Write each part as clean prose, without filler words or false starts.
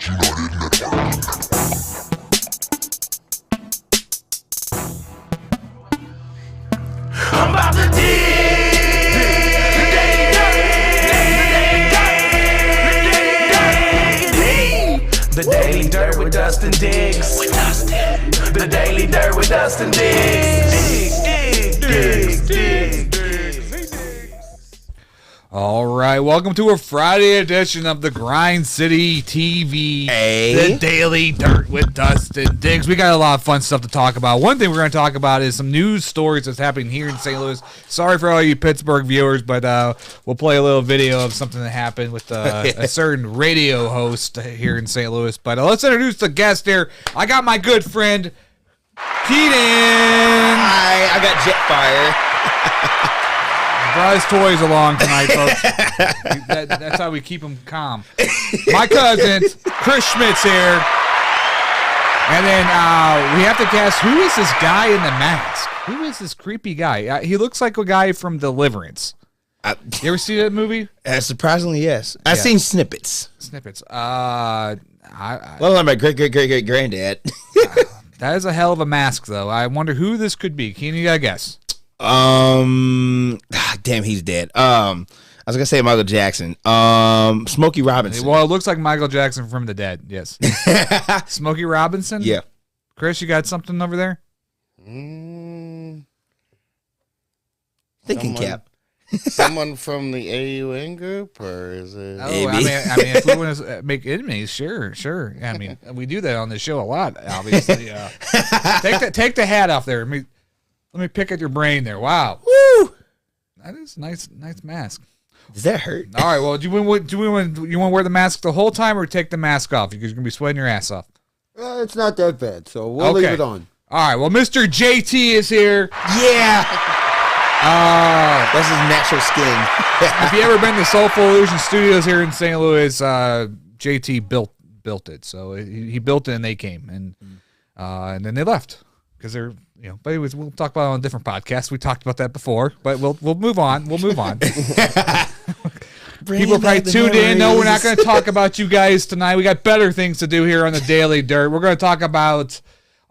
I'm about to The Daily Dirt with Dustin Diggs. The Daily Dirt with Dustin Diggs. Diggs. All right, welcome to a Friday edition of the Grind City TV, The Daily Dirt with Dustin Diggs. We got a lot of fun stuff to talk about. One thing we're going to talk about is some news stories that's happening here in St. Louis. Sorry for all you Pittsburgh viewers, but we'll play a little video of something that happened with a certain radio host here in St. Louis. But let's introduce the guest here. I got my good friend, Keenan. Hi, I got Jetfire. Brought his toys along tonight, folks. That's how we keep them calm. My cousin, Chris Schmidt's here. And then we have to guess, who is this guy in the mask? Who is this creepy guy? He looks like a guy from Deliverance. You ever see that movie? Surprisingly, yes. I've seen snippets. Well, My great-great-great-great-granddad. that is a hell of a mask, though. I wonder who this could be. Can you got to guess? Damn, he's dead. I was gonna say Michael Jackson. Smokey Robinson. Well, it looks like Michael Jackson from the dead. Yes. Smokey Robinson. Yeah. Chris, you got something over there? Thinking cap. Someone from the AUN group, or is it? Oh, I mean, if we want to make enemies, sure. I mean, we do that on the show a lot, obviously. Take the hat off there. Let me pick at your brain there. Wow. Woo! That is nice mask. Does that hurt? All right. Well, do you want to wear the mask the whole time, or take the mask off? Because you're gonna be sweating your ass off. It's not that bad, so we'll leave it on. All right. Well, Mr. JT is here. Yeah. That's his natural skin. If you ever been to Soulful Illusion Studios here in St. Louis, JT built it. So he built it, and they came, and then they left because they're. But anyways, we'll talk about it on a different podcast. We talked about that before, but we'll move on. People probably tuned in. No, we're not going to talk about you guys tonight. We got better things to do here on the Daily Dirt. We're going to talk about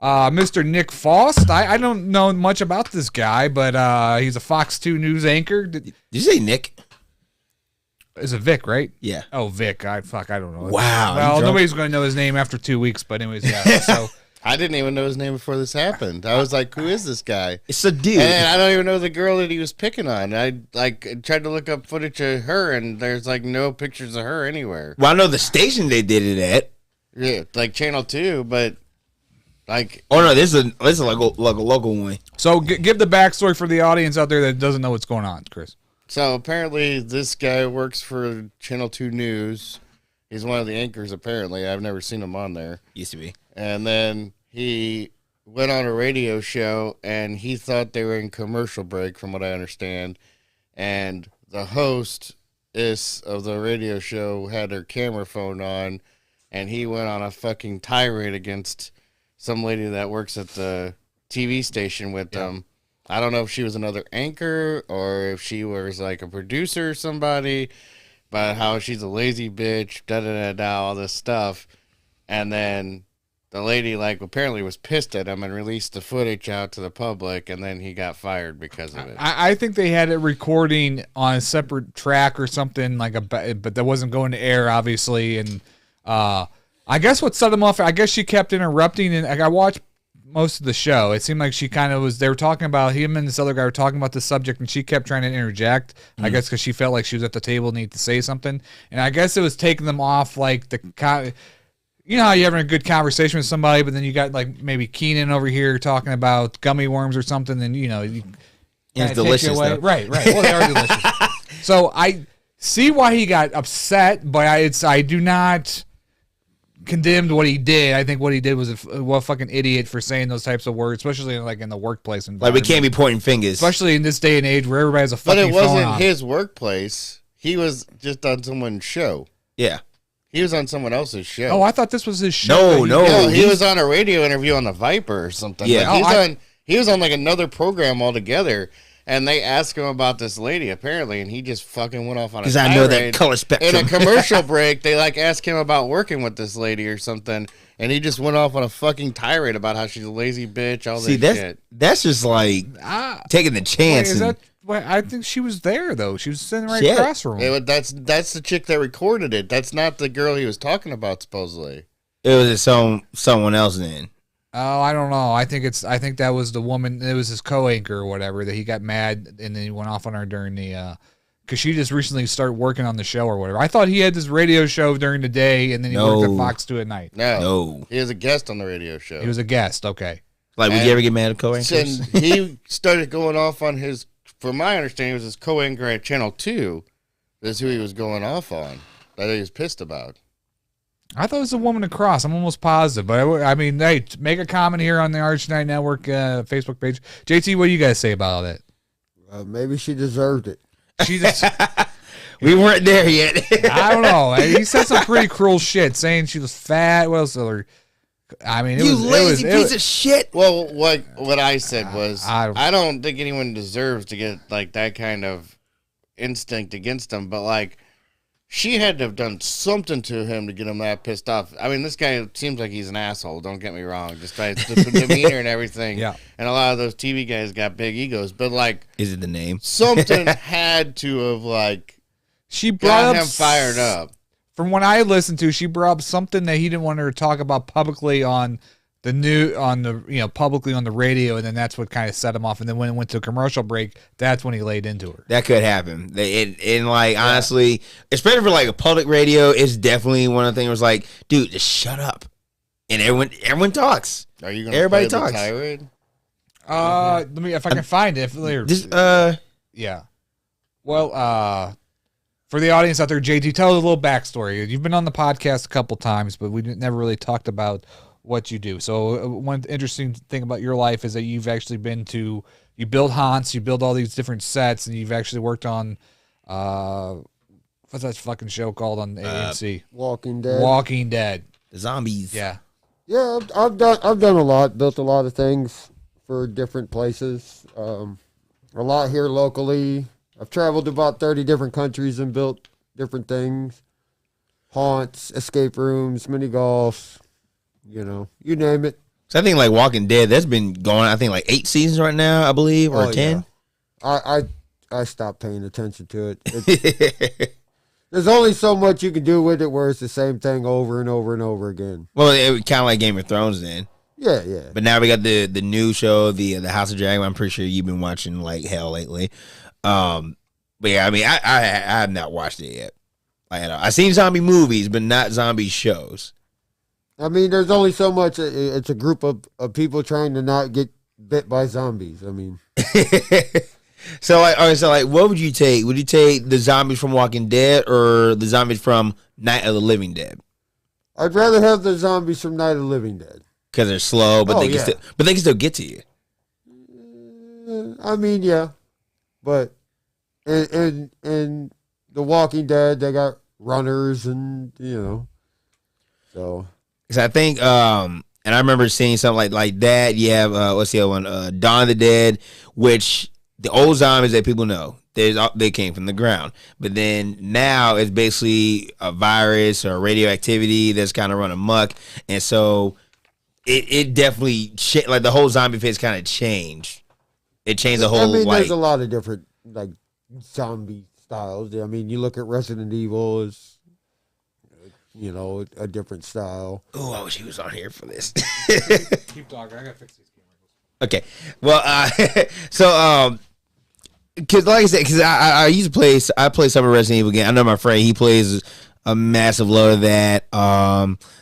Mr. Nick Faust. I don't know much about this guy, but he's a Fox 2 news anchor. Did you say Nick? Is it Vic, right? Yeah. Oh, Vic. I don't know. Wow. Well, nobody's going to know his name after 2 weeks, but anyways, yeah. So. I didn't even know his name before this happened. I was like, who is this guy? It's a dude. And I don't even know the girl that he was picking on. I tried to look up footage of her, and there's no pictures of her anywhere. Well, I know the station they did it at. Yeah, Channel 2, but Oh no, this is like a local one. So give the backstory for the audience out there that doesn't know what's going on, Chris. So apparently this guy works for Channel 2 News. He's one of the anchors, apparently. I've never seen him on there. Used to be. And then he went on a radio show, and he thought they were in commercial break, from what I understand. And the host of the radio show had her camera phone on, and he went on a fucking tirade against some lady that works at the TV station with them. I don't know if she was another anchor or if she was like a producer or somebody, but how she's a lazy bitch, da-da-da-da, all this stuff. And then the lady, apparently was pissed at him and released the footage out to the public, and then he got fired because of it. I think they had it recording on a separate track or something, but that wasn't going to air, obviously. And I guess what set him off, I guess she kept interrupting, and I watched most of the show. It seemed like she kind of was, they were talking about, him and this other guy were talking about the subject, and she kept trying to interject, I guess because she felt like she was at the table and needed to say something. And I guess it was taking them off, you know how you're having a good conversation with somebody, but then you got maybe Keenan over here talking about gummy worms or something, and it's delicious, though. Right. Well, they are delicious. So I see why he got upset, but I do not condemn what he did. I think what he did was a fucking idiot for saying those types of words, especially in the workplace environment. We can't be pointing fingers, especially in this day and age where everybody has a fucking phone. But it wasn't on. his workplace. He was just on someone's show. Yeah. He was on someone else's show. Oh, I thought this was his show. No. He was on a radio interview on the Viper or something. Yeah. He was on another program altogether, And they asked him about this lady, apparently, and he just fucking went off on a Because I know that color spectrum. In a commercial break, they like asked him about working with this lady or something, and he just went off on a fucking tirade about how she's a lazy bitch, all this shit. That's just like taking the chance. I think she was there, though. She was sitting right across from him. That's the chick that recorded it. That's not the girl he was talking about, supposedly. It was someone else then. Oh, I don't know. I think that was the woman. It was his co-anchor or whatever that he got mad and then he went off on her during the because she just recently started working on the show or whatever. I thought he had this radio show during the day and then he worked at Fox 2 at night. No, he was a guest on the radio show. He was a guest. Okay. Like, would you ever get mad at co-anchors? He started going off on his. From my understanding, it was his co-anchor at Channel 2. That's who he was going off on. That he was pissed about. I thought it was a woman across. I'm almost positive. But, I mean, hey, make a comment here on the Arch Night Network Facebook page. JT, what do you guys say about all that? Maybe she deserved it. She just... We weren't there yet. I don't know. He said some pretty cruel shit, saying she was fat. What else? I mean, you lazy piece of shit. Well, what I said was, I don't think anyone deserves to get like that kind of instinct against him, but like, she had to have done something to him to get him that pissed off. I mean, this guy seems like he's an asshole. Don't get me wrong, just by his demeanor and everything. Yeah. And a lot of those TV guys got big egos, but like, is it the name? Something had to have like, she brought him fired up. From what I listened to, she brought up something that he didn't want her to talk about publicly on publicly on the radio, and then that's what kind of set him off. And then when it went to a commercial break, that's when he laid into her. That could happen. Honestly, especially for like a public radio, it's definitely one of the things where it's like, dude, just shut up. And everyone talks. Are you gonna everybody play talks? The tirade? Let me if I can find it. Yeah. Well, for the audience out there, JT, tell us a little backstory. You've been on the podcast a couple times, but we never really talked about what you do. So one interesting thing about your life is that you've actually you build haunts, you build all these different sets, and you've actually worked on, what's that fucking show called on AMC? Walking Dead. Walking Dead. The zombies. Yeah. Yeah, I've done a lot, built a lot of things for different places. A lot here locally. I've traveled to about 30 different countries and built different things. Haunts, escape rooms, mini golf, you name it. So I think like Walking Dead, that's been going, I think like 8 seasons right now, I believe, or 10. Yeah. I stopped paying attention to it. There's only so much you can do with it where it's the same thing over and over and over again. Well, it was kind of like Game of Thrones then. Yeah. But now we got the new show, the House of Dragon. I'm pretty sure you've been watching like hell lately. But yeah, I mean, I have not watched it yet. I've seen zombie movies, but not zombie shows. I mean, there's only so much. It's a group of people trying to not get bit by zombies. I mean, so what would you take? Would you take the zombies from Walking Dead or the zombies from Night of the Living Dead? I'd rather have the zombies from Night of the Living Dead because they're slow, but they can still get to you. I mean, yeah, but in the Walking Dead, they got runners and so. Because I think, and I remember seeing something like that. You have, what's the other one? Dawn of the Dead, which the old zombies that people know, they came from the ground. But then now it's basically a virus or radioactivity that's kind of run amok. And so it definitely, like the whole zombie phase kind of changed. It changed the whole, I mean, there's a lot of different, like, zombie styles. I mean, you look at Resident Evil as... a different style. Oh, I wish he was on here for this. Keep talking. I gotta fix these cameras. Okay. Well, so because like I said, because I used to play. I play some of Resident Evil game. I know my friend. He plays a massive load of that.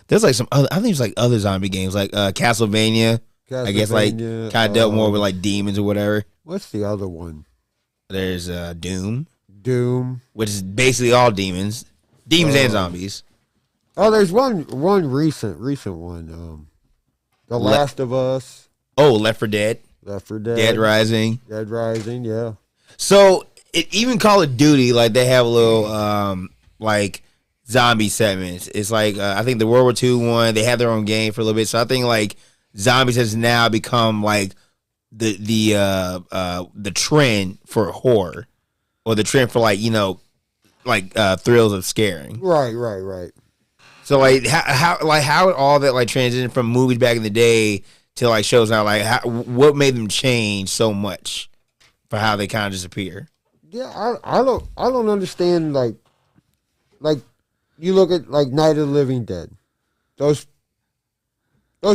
There's like some other. I think there's like other zombie games like Castlevania. I guess like kind of dealt more with like demons or whatever. What's the other one? There's Doom. Doom, which is basically all demons and zombies. Oh, there's one recent one. The Last of Us. Oh, Left 4 Dead. Left 4 Dead. Dead Rising. Dead Rising, yeah. So even Call of Duty, like they have a little like zombie segments. It's like I think the World War II one, they had their own game for a little bit. So I think like zombies has now become like the trend for horror, or the trend for thrills of scaring. Right. So like how all that like transitioned from movies back in the day to like shows now, like what made them change so much for how they kind of disappear? Yeah, I don't understand like you look at like Night of the Living Dead. Those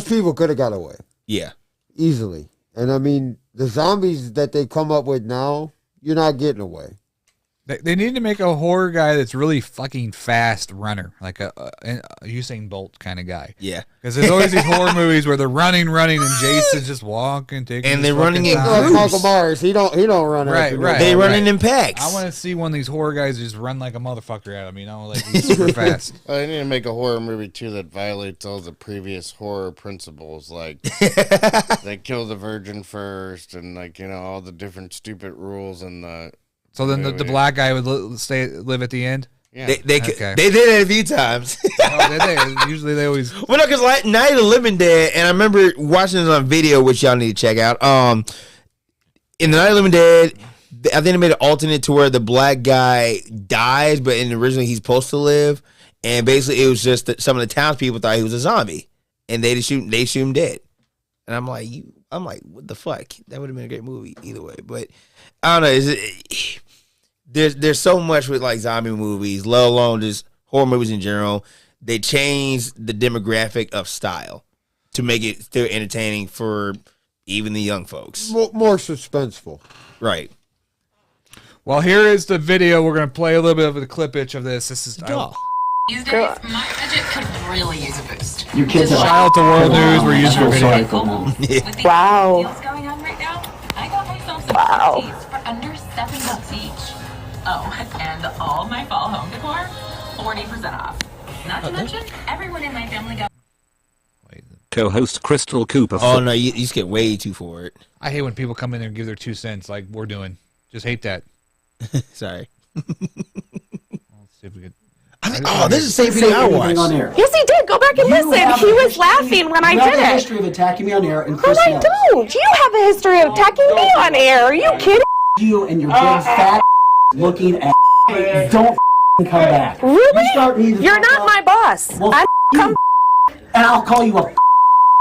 people could have got away. Yeah. Easily. And I mean, the zombies that they come up with now, you're not getting away. They need to make a horror guy that's really fucking fast runner, like a Usain Bolt kind of guy. Yeah. Because there's always these horror movies where they're running, and Jason's just walking, taking. And they're running in time. Like Michael Myers, he don't run. Right. They running in packs. I want to see one of these horror guys just run like a motherfucker at him. Like he's super fast. Well, they need to make a horror movie too that violates all the previous horror principles, like they kill the virgin first, and all the different stupid rules and the. So then the black guy would live at the end? Yeah. They did it a few times. Usually they always... Well, no, because like Night of the Living Dead, and I remember watching this on video, which y'all need to check out. In the Night of the Living Dead, I think they made an alternate to where the black guy dies, but originally he's supposed to live. And basically it was just that some of the townspeople thought he was a zombie. And they shoot him dead. And I'm like, what the fuck? That would have been a great movie either way. But I don't know. There's so much with like zombie movies, let alone just horror movies in general. They change the demographic of style to make it still entertaining for even the young folks. More suspenseful. Right. Well, here is the video. We're going to play a little bit of the clippage of this. This is... These days, my budget could really use a boost. You kids Shout out to World News. We're using our video. With these Wow. deals going on right now, I got myself some TVs for under $7 each. Oh, and all my fall home decor, 40% off. Not to mention, everyone in my family got... Co-host Crystal Cooper. Oh, no, you just get way too forward. I hate when people come in there and give their 2 cents like we're doing. Just hate that. Sorry. Let's see if we could... this is the same video I watched. On air. Yes, he did. Go back and listen. He was laughing when I You have did a it. history of attacking me on air, and No, Chris I knows. don't. You have a history of attacking me on air. Are you kidding? You and your big fat looking ass. Don't come back. Really? You start me to You're fuck not up. my boss. Well, I'm come. and I'll call you a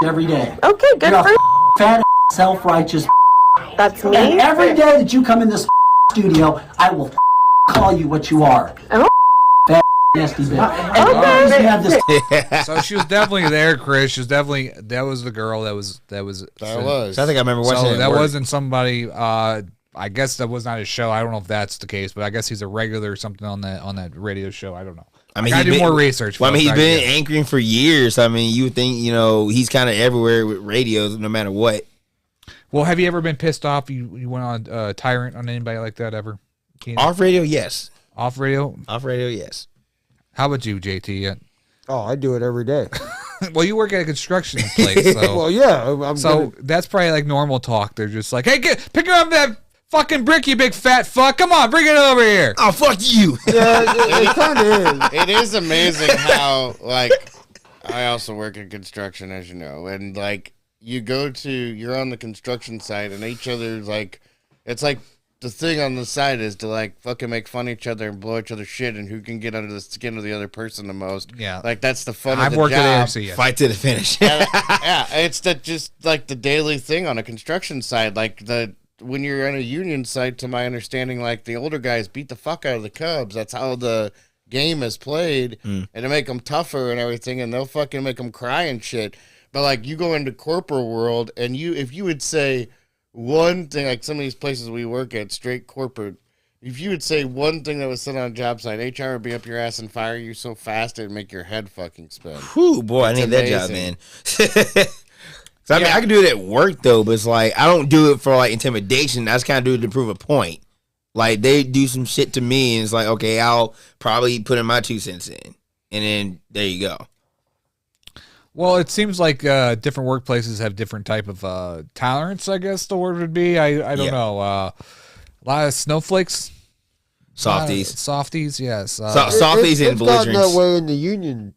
every day. Okay, good You're for a you. fat, self-righteous. That's And me. every day that you come in this studio, I will call you what you are. Oh. Fat, nasty bitch. And Okay. you have this. So she was definitely there, Chris. She was definitely... That was the girl that was... That was. So I think I remember watching So it. that wasn't somebody... I guess that was not his show. I don't know if that's the case, but I guess he's a regular or something on that radio show. I don't know. I mean, I gotta he's do been- more research. Well, I mean, he's folks. been Yeah. anchoring for years. I mean, you would think, he's kind of everywhere with radios, no matter what. Well, have you ever been pissed off? You went on tyrant on anybody like that ever? Keenan? Off radio, yes. Off radio? Off radio, yes. How about you, JT? Oh, I do it every day. Well, you work at a construction place, so Well, yeah. I'm so that's probably like normal talk. They're just like, hey, pick up that fucking brick, you big fat fuck. Come on, bring it over here. Oh, fuck you. yeah, it kind of is. It is amazing how, like, I also work in construction, as you know, and like you're on the construction site, and each other's like, it's like the thing on the side is to like fucking make fun of each other and blow each other's shit, and who can get under the skin of the other person the most. Yeah. like that's the fun I've of the worked job. at AFC. Yes. Fight to the finish. Yeah, it's just like the daily thing on a construction site. Like when you're on a union site, to my understanding, like the older guys beat the fuck out of the Cubs. That's how the game is played, and to make them tougher and everything, and they'll fucking make them cry and shit. But like you go into corporate world, and if you would say one thing, like some of these places we work at, straight corporate, if you would say one thing that was said on a job site, HR would be up your ass and fire you so fast it'd make your head fucking spin. Whew, boy, I It's need that job, amazing. man. So, I mean, I can do it at work, though, but it's like, I don't do it for, like, intimidation. I just kind of do it to prove a point. Like, they do some shit to me, and it's like, okay, I'll probably put in my 2 cents in. And then, there you go. Well, it seems like different workplaces have different type of tolerance, I guess the word would be. I don't Yeah. know. A lot of snowflakes. Softies. Softies, yes. Softies and It's gotten that belligerents. way in the union,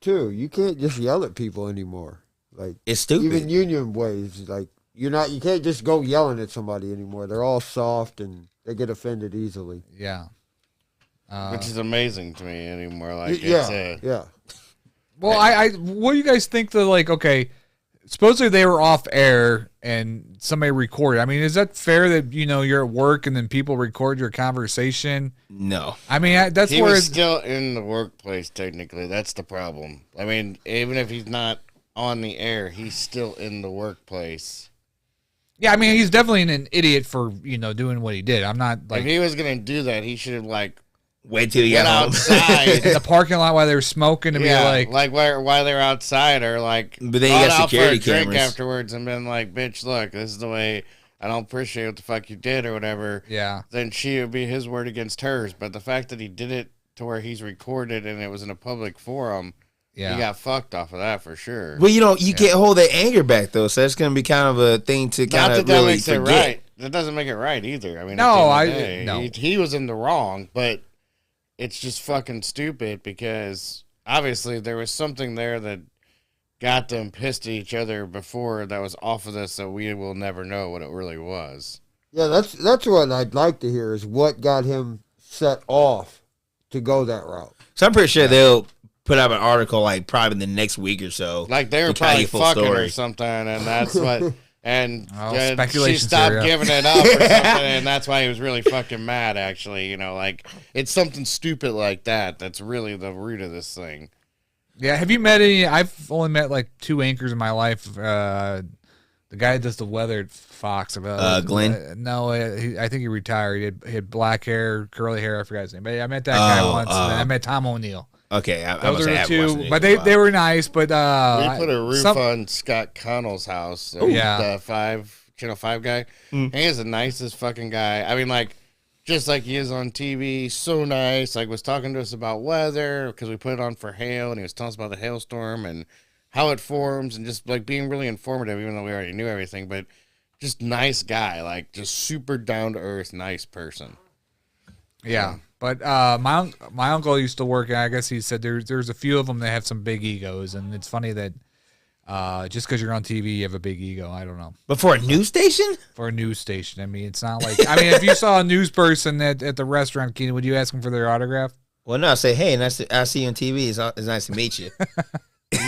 too. You can't just yell at people anymore. Like, It's stupid. even union ways, like, You can't just go yelling at somebody anymore. They're all soft and they get offended easily. Yeah. Which is amazing to me anymore. Like, Yeah. Well, I what do you guys think the like? Okay, supposedly they were off air and somebody recorded. I mean, is that fair that you're at work and then people record your conversation? No. I mean, that's he where was still in the workplace. Technically, that's the problem. I mean, even if he's not on the air, he's still in the workplace. Yeah, I mean, he's definitely an idiot for doing what he did. I'm not like if he was gonna do that, he should have wait till you get get home. outside in the parking lot while they were smoking to be like while they're outside or But then you got security drink cameras afterwards and been like, bitch, look, this is the way. I don't appreciate what the fuck you did or whatever. Yeah. Then she would be his word against hers. But the fact that he did it to where he's recorded and it was in a public forum. Yeah. He got fucked off of that for sure. Well, you can't hold that anger back, though. So that's going to be kind of a thing to kind of really makes forget. It right. That doesn't make it right either. I mean, no. He was in the wrong, but it's just fucking stupid because obviously there was something there that got them pissed at each other before that was off of this, so we will never know what it really was. Yeah, that's what I'd like to hear is what got him set off to go that route. So I'm pretty sure they'll put out an article like probably the next week or so. Like they were probably fucking or something, and that's what. And she stopped giving it up or something, and that's why he was really fucking mad. Actually, like it's something stupid like that. That's really the root of this thing. Yeah, have you met any? I've only met like 2 anchors in my life. The guy that does the weather at Fox. Glenn? No, I think he retired. He had black hair, curly hair. I forgot his name. But I met that guy once. And then I met Tom O'Neill. Okay, those are the 2. But they were nice. But we put a roof on Scott Connell's house. The Channel 5 guy. He is the nicest fucking guy. I mean, like, just like he is on TV, so nice. Like, was talking to us about weather because we put it on for hail, and he was telling us about the hailstorm and how it forms, and just like being really informative, even though we already knew everything. But just nice guy, like just super down to earth, nice person. Yeah. But my uncle used to work, and I guess he said there's a few of them that have some big egos, and it's funny that just because you're on TV, you have a big ego. I don't know. But for a news station? For a news station. I mean, it's not like... I mean, if you saw a news person at the restaurant, Keenan, would you ask them for their autograph? Well, no, I say, hey, I see you on TV. It's nice to meet you. You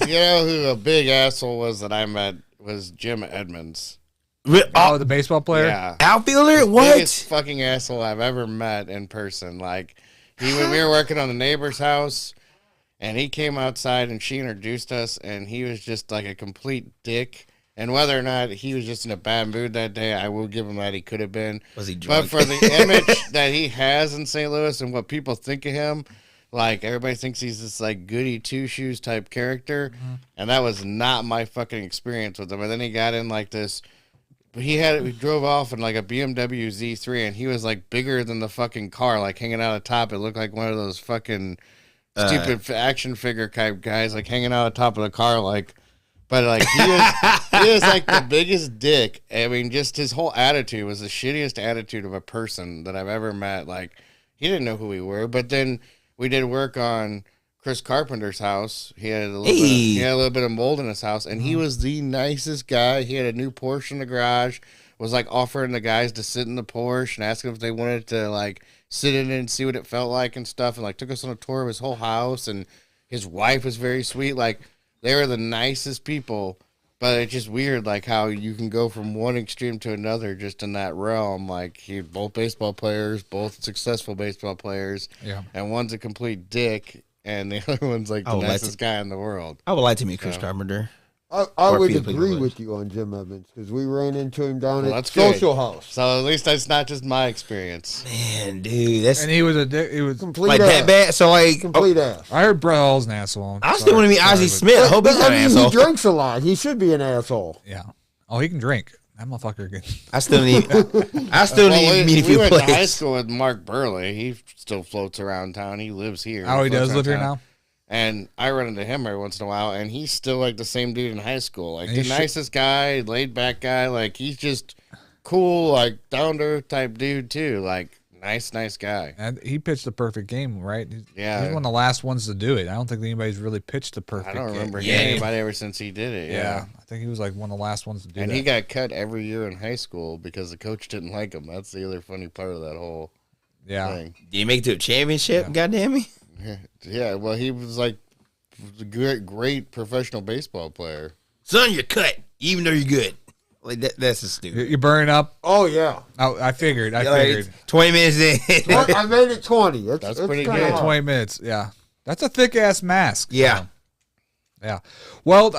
know who a big asshole was that I met was Jim Edmonds. Oh, the baseball player? Yeah. Outfielder? What? Biggest fucking asshole I've ever met in person. Like, we were working on the neighbor's house, and he came outside, and she introduced us, and he was just like a complete dick. And whether or not he was just in a bad mood that day, I will give him that he could have been. Was he drunk? But for the image that he has in St. Louis and what people think of him, like, everybody thinks he's this, like, goody two-shoes type character. Mm-hmm. And that was not my fucking experience with him. And then he got in, like, this... We drove off in, like, a BMW Z3, and he was, like, bigger than the fucking car, like, hanging out atop. It looked like one of those fucking stupid action figure type guys, like, hanging out atop of the car, like... But, like, he was, like, the biggest dick. I mean, just his whole attitude was the shittiest attitude of a person that I've ever met. Like, he didn't know who we were. But then we did work on Chris Carpenter's house. He had a little bit of mold in his house. And he was the nicest guy. He had a new Porsche in the garage. Was, like, offering the guys to sit in the Porsche and asking if they wanted to, like, sit in it and see what it felt like and stuff. And, like, took us on a tour of his whole house. And his wife was very sweet. Like, they were the nicest people, but it's just weird, like, how you can go from one extreme to another just in that realm. Like, both baseball players, both successful baseball players, and one's a complete dick, and the other one's, like, the nicest guy in the world. I would like to meet Chris Carpenter. I would agree with you on Jim Evans, because we ran into him down at Social House. So at least that's not just my experience. Man, dude, that's... And he was a dick. He was complete like ass. that bad. So like complete ass. I heard Brett Hall's an asshole. I still want to meet Ozzie Smith. I hope he's not an asshole. He drinks a lot. He should be an asshole. Yeah. Oh, he can drink. That motherfucker can. I still need to meet a few We went players. to high school with Mark Burley. He still floats around town. He lives here. Oh, he does live here now? And I run into him every once in a while, and he's still, like, the same dude in high school. Like, the nicest guy, laid-back guy. Like, he's just cool, like, down-to-earth type dude, too. Like, Nice guy. And he pitched the perfect game, right? Yeah. He's one of the last ones to do it. I don't think anybody's really pitched the perfect game. I don't remember anybody ever since he did it. Yeah. I think he was like one of the last ones to do and that. he got cut every year in high school because the coach didn't like him. That's the other funny part of that whole thing. Did you make it to a championship? Goddamn me. Yeah, well, he was like a great professional baseball player. Son, you're cut, even though you're good. Like that's just stupid. You're burning up. Oh yeah. Oh, I figured. Like, 20 minutes in. I made it 20. That's pretty kinda good. hard. 20 minutes. Yeah. That's a thick ass mask. Yeah. Yeah. Well,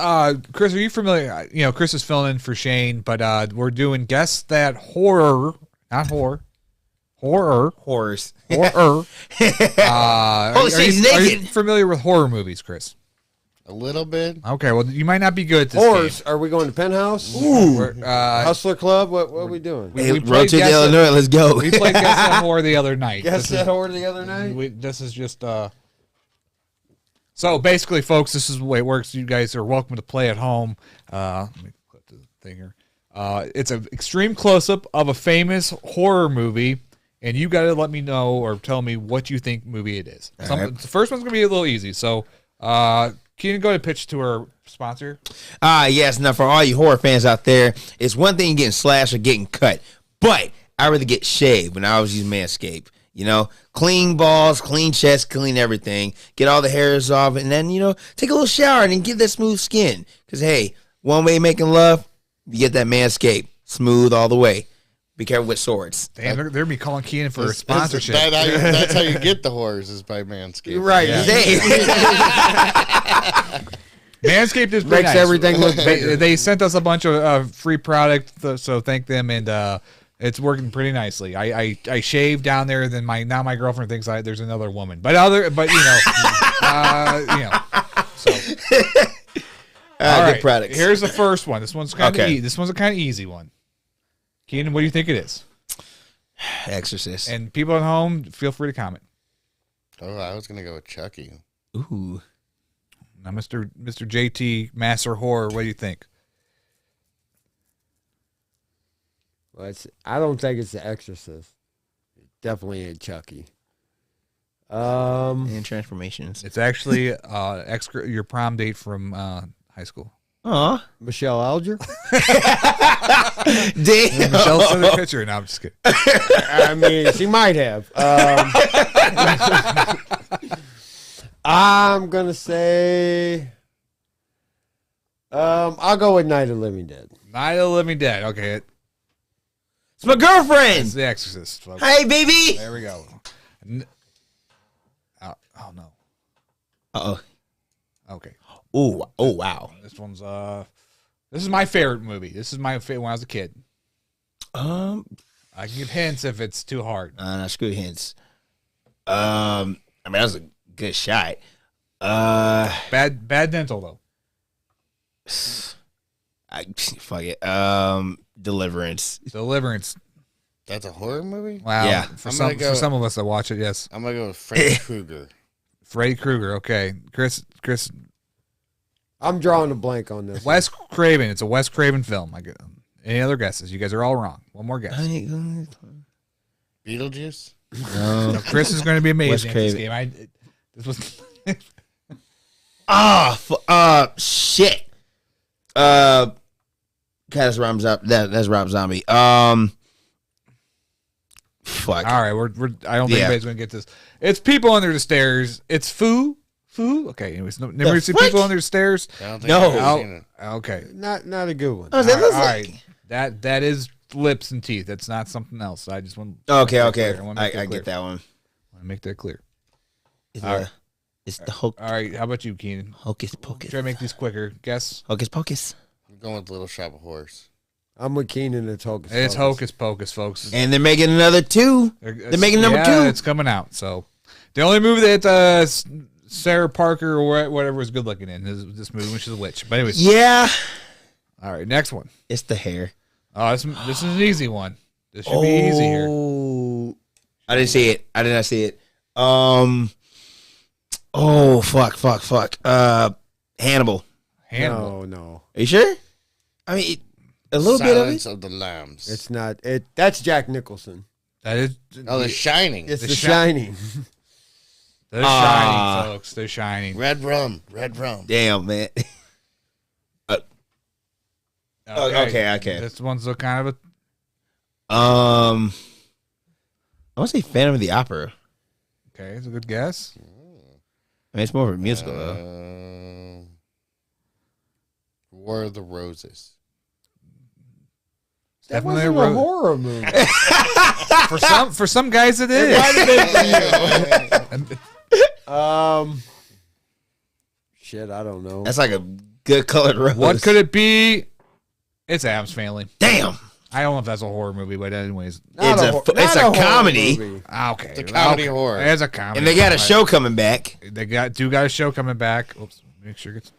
Chris, are you familiar? You know, Chris is filling in for Shane, but we're doing Guess That Horror, not horror. Horror. Horrors. Horror. Holy shit, he's are you naked. familiar with horror movies, Chris? A little bit. Okay, well, you might not be good at this Horse. game. Are we going to Penthouse? We're, Hustler Club? What are we doing? Hey, we played road to Guess That- Illinois. Let's go. We played Guess That Horror the other night. Guess that horror the other night? This is just so basically, folks, this is the way it works. You guys are welcome to play at home. Let me click the thing here. It's an extreme close-up of a famous horror movie, and you got to let me know or tell me what you think movie it is. right. The first one's going to be a little easy. So, can you go ahead and pitch to our sponsor? Yes. Now, for all you horror fans out there, it's one thing getting slashed or getting cut, but I rather get shaved when I was using Manscape. You know, clean balls, clean chest, clean everything, get all the hairs off, and then, you know, take a little shower and then get that smooth skin. Because, hey, one way of making love, you get that Manscape, smooth all the way. Be careful with swords. Damn, they're be calling Keenan for a sponsorship. That's how you get the horrors is by Manscaped. You're right. Yeah. Hey. Manscaped is pretty Makes nice. everything look bigger. They sent us a bunch of free product, so thank them, and it's working pretty nicely. I shaved down there, then my girlfriend thinks there's another woman, but you know, so. All right, good products. here's the first one. This one's kind of Okay. this one's a kind of easy one. Keenan, what do you think it is? Exorcist. And people at home, feel free to comment. Oh, I was gonna go with Chucky. Ooh. Now, Mr. JT Master Horror, what do you think? Well, I don't think it's The Exorcist. It definitely ain't Chucky. And transformations. It's actually your prom date from high school. Aw. Michelle Alger? Damn. Michelle sent a picture. No, I'm just kidding. I mean, she might have. I'm going to say... I'll go with Night of the Living Dead. Night of the Living Dead. Okay. It's my girlfriend. It's The Exorcist, folks. Hey, baby. There we go. Oh, no. Uh-oh. Okay. Oh, wow. This one's, this is my favorite movie. This is my favorite when I was a kid. I can give hints if it's too hard. No, screw hints. I mean, that was a good shot. Bad dental, though. Fuck it. Deliverance. Deliverance. That's a horror movie? Wow. Yeah. For some of us that watch it, yes. I'm gonna go with Freddy Krueger. Freddy Krueger. Okay. Chris. I'm drawing a blank on this. Wes Craven. It's a Wes Craven film. Any other guesses? You guys are all wrong. One more guess. Beetlejuice? No, Chris is going to be amazing at this Craven. game. This was Shit. That's Rob Zombie. That's Rob Zombie. Fuck. all right. I don't think anybody's going to get this. It's people under the stairs. It's Foo. Okay. Anyways, never see fuck? people under the stairs. I don't think No. I've ever seen it. Okay. Not a good one. Oh, that All looks right. like. That is lips and teeth. That's not something else. I just want. Okay. I I get that one. want to make that clear. It's the Hulk. All right. How about you, Keenan? Hocus Pocus. Try to make these quicker. Guess. Hocus Pocus. I'm going with Little Shop of Horrors. I'm with Keenan. It's Hocus It's Pocus. Hocus Pocus, folks. And they're making another 2. They're making number 2. It's coming out. So the only movie that Sarah Parker or whatever was good looking in is this movie, which is a witch. But anyways, Yeah. all right, next one. It's the hair. Oh, this is an easy one. This should be easy here. Oh. I didn't see it. I did not see it. Oh, fuck. Hannibal. Hannibal. No. Are you sure? I mean, a little bit of Silence it. of the Lambs. It's not. That's Jack Nicholson. That is. Oh, The Shining. It's The Shining. They're shining, folks. They're shining. Red rum. Damn, man. Okay. This one's a kind of a. I want to say Phantom of the Opera. Okay, it's a good guess. I mean, it's more of a musical, though. War of the Roses. That Definitely wasn't a horror movie. For some guys, it is. Shit, I don't know. That's like a good colored rose. What could it be? It's Addams Family. Damn. I don't know if that's a horror movie, but anyways. It's a comedy. Okay. It's a comedy horror. It's a comedy. And they got a show coming back. They got a show coming back. Oops. Make sure it gets.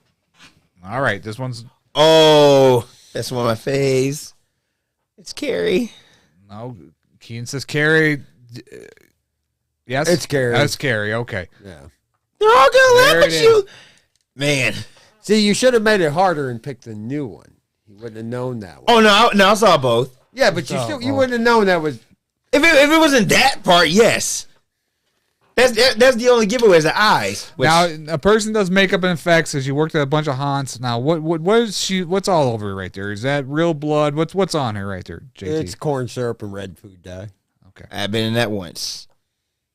All right. This one's. Oh, that's one of my faves. It's Carrie. No. Keen says Carrie. Yes. It's Carrie. That's Carrie. Okay. Yeah. They're all gonna There laugh it at you. Man. See, you should have made it harder and picked the new one. You wouldn't have known that one. Oh no, I saw both. Yeah, but you wouldn't have known that was. If it wasn't that part, yes. That's the only giveaway is the eyes. Which, Now a person does makeup and effects as you worked at a bunch of haunts. Now what is she? What's all over her right there? Is that real blood? What's on her right there, JT? It's corn syrup and red food dye. Okay. I've been in that once.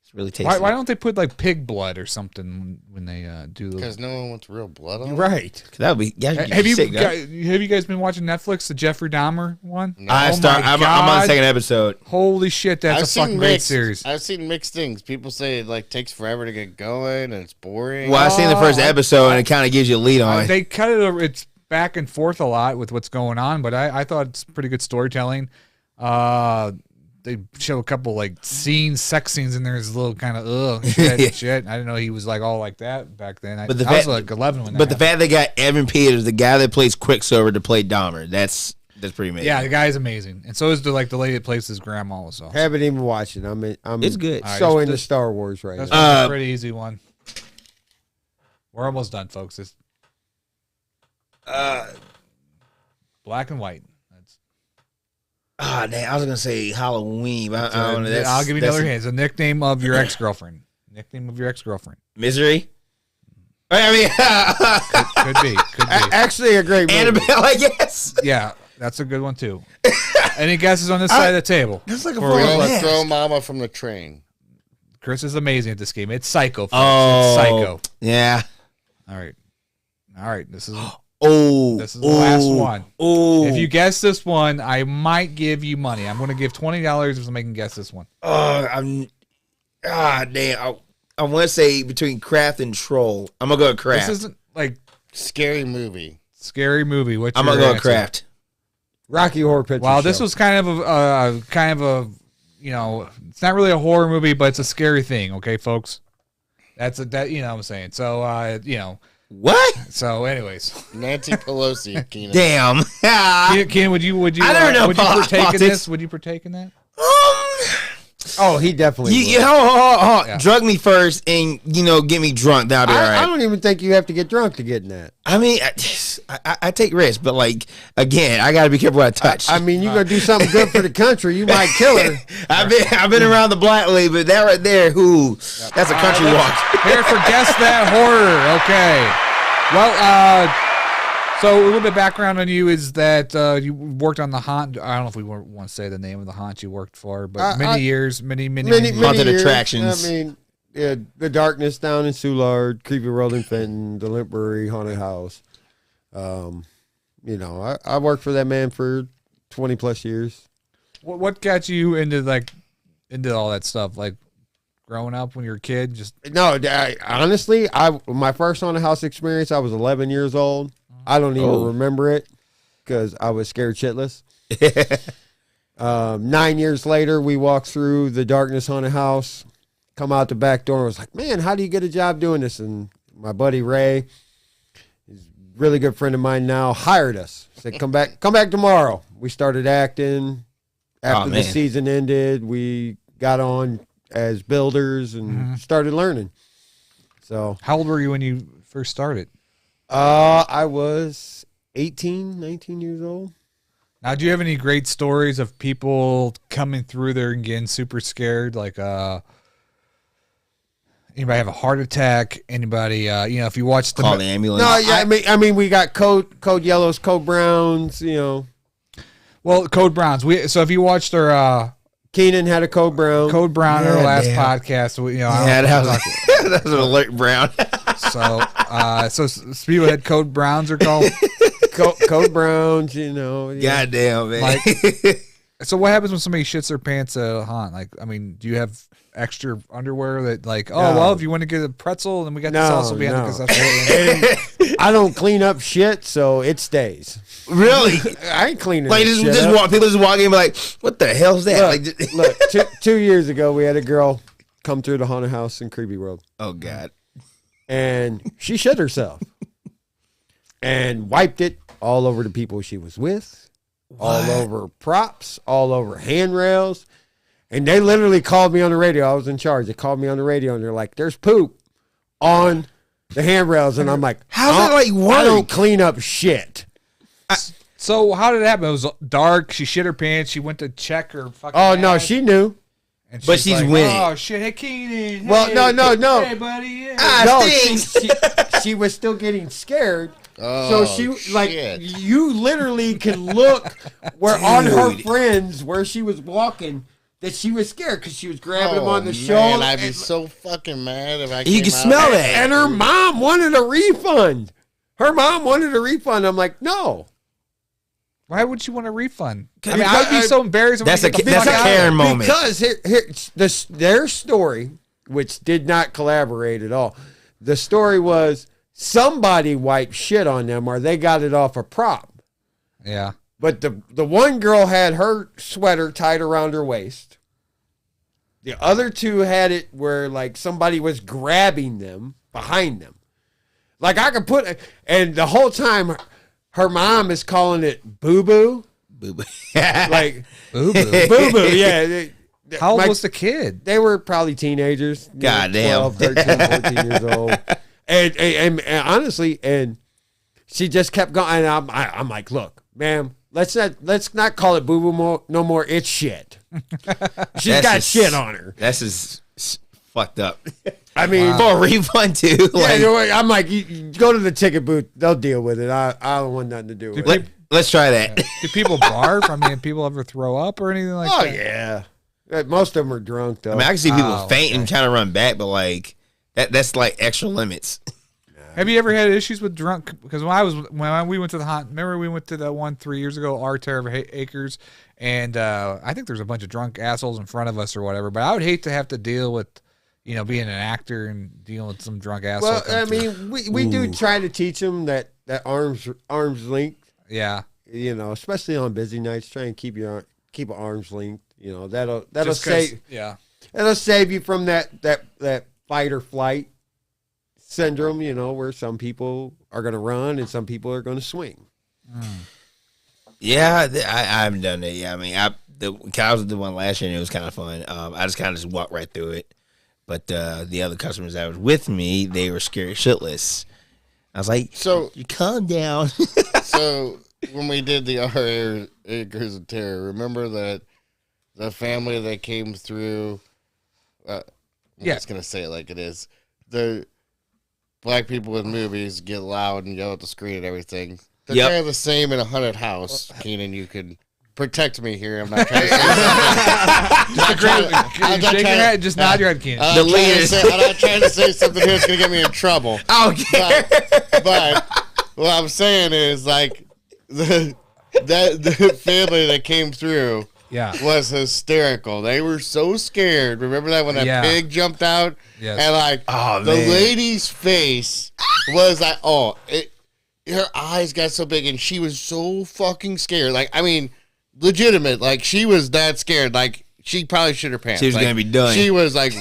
It's really tasty. Why don't they put like pig blood or something when they do the? Because no one wants real blood on it. Right. That would be. Yeah, Have you sick, have you guys been watching Netflix, the Jeffrey Dahmer one? No. I'm on the second episode. Holy shit, that's a fucking great series. I've seen mixed things. People say it like takes forever to get going and it's boring. Well, I've seen the first episode and it kind of gives you a lead on it. They cut it. It's back and forth a lot with what's going on, but I thought it's pretty good storytelling. They show a couple like sex scenes in there. Is a little kind of shit. I didn't know he was like all like that back then. I was like 11 when that the fact they got Evan Peters, the guy that plays Quicksilver, to play Dahmer, that's pretty amazing. Yeah, the guy's amazing, and so is the lady that plays his grandma. So Haven't even watched it. I'm It's good. So into Star Wars right that's now. a pretty easy one. We're almost done, folks. It's black and white. Damn, I was gonna say Halloween, but I don't know. I'll give you another hint. It's a nickname of your ex-girlfriend. Nickname of your ex-girlfriend. Misery. I mean, Could be. Actually, a great movie. Annabelle, I guess. Yeah, that's a good one too. Any guesses on this side of the table? That's like a Throw Mama from the Train. Chris is amazing at this game. It's Psycho. Folks. Oh, It's Psycho. Yeah. All right. This is This is the last one. Oh, If you guess this one, I might give you money. I'm going to give $20 if somebody can guess this one. damn. I want to say between Craft and Troll. I'm gonna go with Craft. This isn't like Scary movie. scary movie. What's I'm your gonna go with answer? Craft. Rocky Horror Picture Wow, this Show. was kind of a it's not really a horror movie, but it's a scary thing. Okay, folks. That you know what I'm saying. So What? So, anyways, Nancy Pelosi. Keenan. Damn. Ken, would you? I don't know Would you partake in politics. this? Would you partake in that? Oh, he definitely. You would. hold. Yeah. Drug me first and get me drunk. That'll be all I right. don't even think you have to get drunk to get in that. I mean, I take risks, but like again, I gotta be careful what I touch. I mean, you're gonna do something good for the country. You might kill her. I've been around the black lady, but that right there, that's a country walk. Here for Guess That Horror. Okay. Well, so a little bit of background on you is that you worked on the haunt. I don't know if we want to say the name of the haunt you worked for, but many years. Many Haunted years. attractions. I mean, yeah, the Darkness down in Soulard, Creepy World in Fenton, the Limpbury Haunted House. I worked for that man for 20 plus years. What got you into all that stuff? Like growing up when you were a kid, just No, honestly, my first haunted house experience, I was 11 years old. I don't even remember it because I was scared shitless. 9 years later, we walked through the Darkness Haunted House, come out the back door, and was like, man, how do you get a job doing this? And my buddy Ray, he's a really good friend of mine now, hired us. Said, come back tomorrow. We started acting. After the season ended, we got on as builders and started learning. So, how old were you when you first started? I was 18, 19 years old. Now, do you have any great stories of people coming through there and getting super scared? Like, anybody have a heart attack? Anybody, if you watch Call the ambulance. No, yeah, I mean, we got code yellows, code browns. Well, code browns. So if you watched our Keenan had a code brown. Code brown in our last podcast, that was an alert brown. So people had code browns are called code browns. Goddamn, man. Like, so what happens when somebody shits their pants at a haunt? Like, I mean, do you have extra underwear that if you want to get a pretzel, then we got this also behind the concession. I don't clean up shit, so it stays. Really? I ain't cleaning like this just shit up. people just walk in and be like, what the hell's that? Look, 2 years ago, we had a girl come through the haunted house in Creepy World. Oh, God. And she shit herself and wiped it all over the people she was with, all over props, all over handrails. And they literally called me on the radio. I was in charge. They called me on the radio, and they're like, there's poop on the handrails. And I'm like, how's that like work? I don't clean up shit. So how did it happen? It was dark. She shit her pants. She went to check her fucking Oh, no, ass, she knew. and But she's like, winning. Oh, shit. Hey, Keenan. Well, hey, no. Hey, buddy. Yeah. No, Stinks. she was still getting scared. Oh, So she shit. you literally can look where on her friends where she was walking that she was scared because she was grabbing them on the shoulder. I'd be so fucking mad if I You came can out smell and- that. And her mom wanted a refund. I'm like, no. Why would you want a refund? I mean, Because- I would be so embarrassed. That's when a you get the fuck out. Karen moment. Because their story, which did not collaborate at all, the story was somebody wiped shit on them or they got it off a prop. Yeah. But the one girl had her sweater tied around her waist. The other two had it where like somebody was grabbing them behind them. Like I could put, and the whole time her mom is calling it boo-boo. Boo-boo. Like Boo-boo. boo-boo, yeah. How old was the kid? They were probably teenagers. Goddamn. 12, 13, 14 years old. And honestly, and she just kept going. And I'm like, look, ma'am, let's not call it boo-boo no more. It's shit. She's got shit on her. That's just fucked up. I mean, For a refund, too. yeah, I'm like, you go to the ticket booth. They'll deal with it. I don't want nothing to do with it. Let's try that. Do people barf? I mean, people ever throw up or anything like Oh, that? yeah. Most of them are drunk, though. I mean, I can see people Oh, faint and trying to run back, but like that's like extra limits. Have you ever had issues with drunk? Because when we went to the haunt, remember we went to that one 3 years ago, Our Terror of Acres, and I think there's a bunch of drunk assholes in front of us or whatever. But I would hate to have to deal with, being an actor and dealing with some drunk asshole. Well, come I through. mean, we do try to teach them that arms length. Yeah. Especially on busy nights, try and keep an arm's length. That'll Just 'cause- save Yeah. it'll save you from that fight or flight syndrome. Where some people are going to run and some people are going to swing. Yeah, I haven't done that yet. I mean, I was the one last year and it was kind of fun. I just kind of walked right through it. But the other customers that was with me, they were scared shitless. I was like, So you calm down. So when we did the Our Acres of Terror, remember that the family that came through? I'm just gonna say it like it is. The black people in movies get loud and yell at the screen and everything. They're kind of the same in a haunted house. Keenan, you can protect me here. I'm not trying to Shake your head, just nod your head, Keenan. I'm not trying to say something here that's gonna get me in trouble. Okay. But what I'm saying is like the family that came through was hysterical. They were so scared. Remember that when that pig jumped out? Yes. And like the lady's face was like, her eyes got so big and she was so fucking scared. Like, I mean, legitimate. Like, she was that scared. Like, she probably shit her pants. She was going to be done. She was like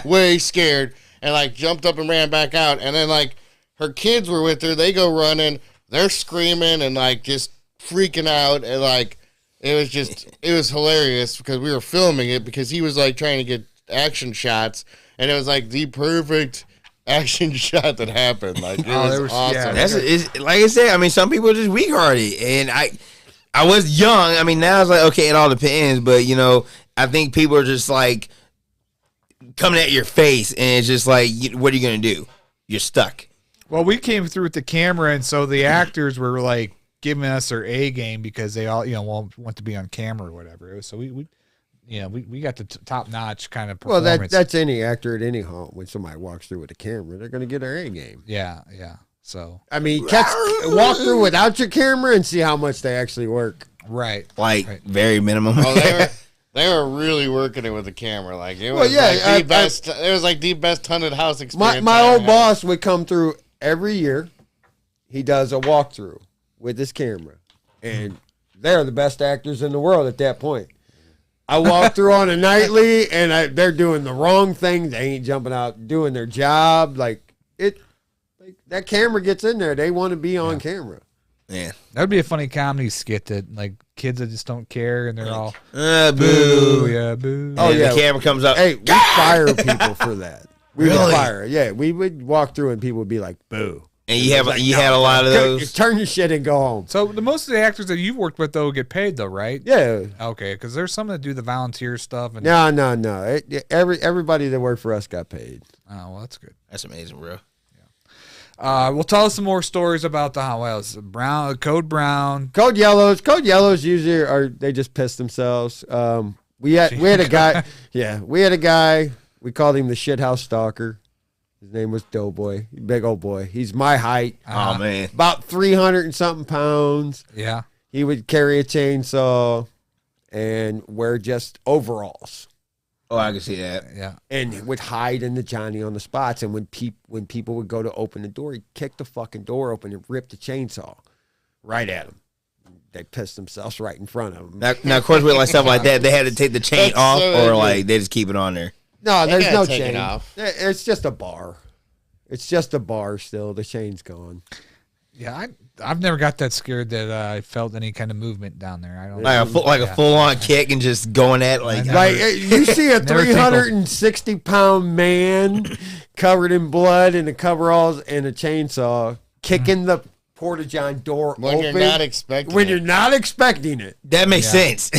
way scared and like jumped up and ran back out. And then like her kids were with her. They go running. They're screaming and like just freaking out. And like, it was hilarious because we were filming it because he was like trying to get action shots. And it was like the perfect action shot that happened. Like, it was awesome. It's, like I said, I mean, some people are just weak-hearted. And I I was young. I mean, now it's like, okay, it all depends. But, you know, I think people are just like coming at your face. And it's just like, what are you going to do? You're stuck. Well, we came through with the camera. And so the actors were like giving us their A game because they all, want to be on camera or whatever. So we got the top notch kind of performance. Well, that's any actor at any haunt. When somebody walks through with a camera, they're going to get their A game. Yeah. So I mean, walk through without your camera and see how much they actually work. right, Very minimum. Oh, they were really working it with the camera. Like it was the best. It was like the best haunted house experience. My old boss would come through every year. He does a walkthrough with his camera, and they're the best actors in the world at that point. I walk through on a nightly, and they're doing the wrong thing. They ain't jumping out doing their job. That camera gets in there. They want to be on camera. Yeah, that would be a funny comedy skit that like kids that just don't care and they're all boo, yeah, boo. Oh and yeah, the camera comes up. Hey, we fire people for that. We would fire. Yeah, we would walk through and people would be like, "Boo." And you had a lot of those. Turn your shit and go home. So most of the actors that you've worked with though get paid though, right? Yeah. Okay, because there's some that do the volunteer stuff. And No. Everybody that worked for us got paid. Oh, well, that's good. That's amazing, bro. Well, tell us some more stories about the Code Brown. Code Yellows usually they just piss themselves. We had a guy. Yeah, we had a guy. We called him the shithouse stalker. His name was Doughboy, big old boy. He's my height. Oh man, about 300 and something pounds. Yeah, he would carry a chainsaw and wear just overalls. Oh, I can see that. Yeah, and would hide in the Johnny on the spots. And when people would go to open the door, he'd kick the fucking door open and rip the chainsaw right at them. They pissed themselves right in front of them. Now, of course, with like stuff like that, they had to take the chain off, or like they just keep it on there. No, there's no take chain. it off. It's just a bar. It's just a bar still. The chain's gone. Yeah, I've never got that scared that I felt any kind of movement down there. I don't a full on kick and just going at you see a 360-pound man covered in blood and the coveralls and a chainsaw kicking the porta-john door when open. You're not expecting when it. you're not expecting it. That makes sense.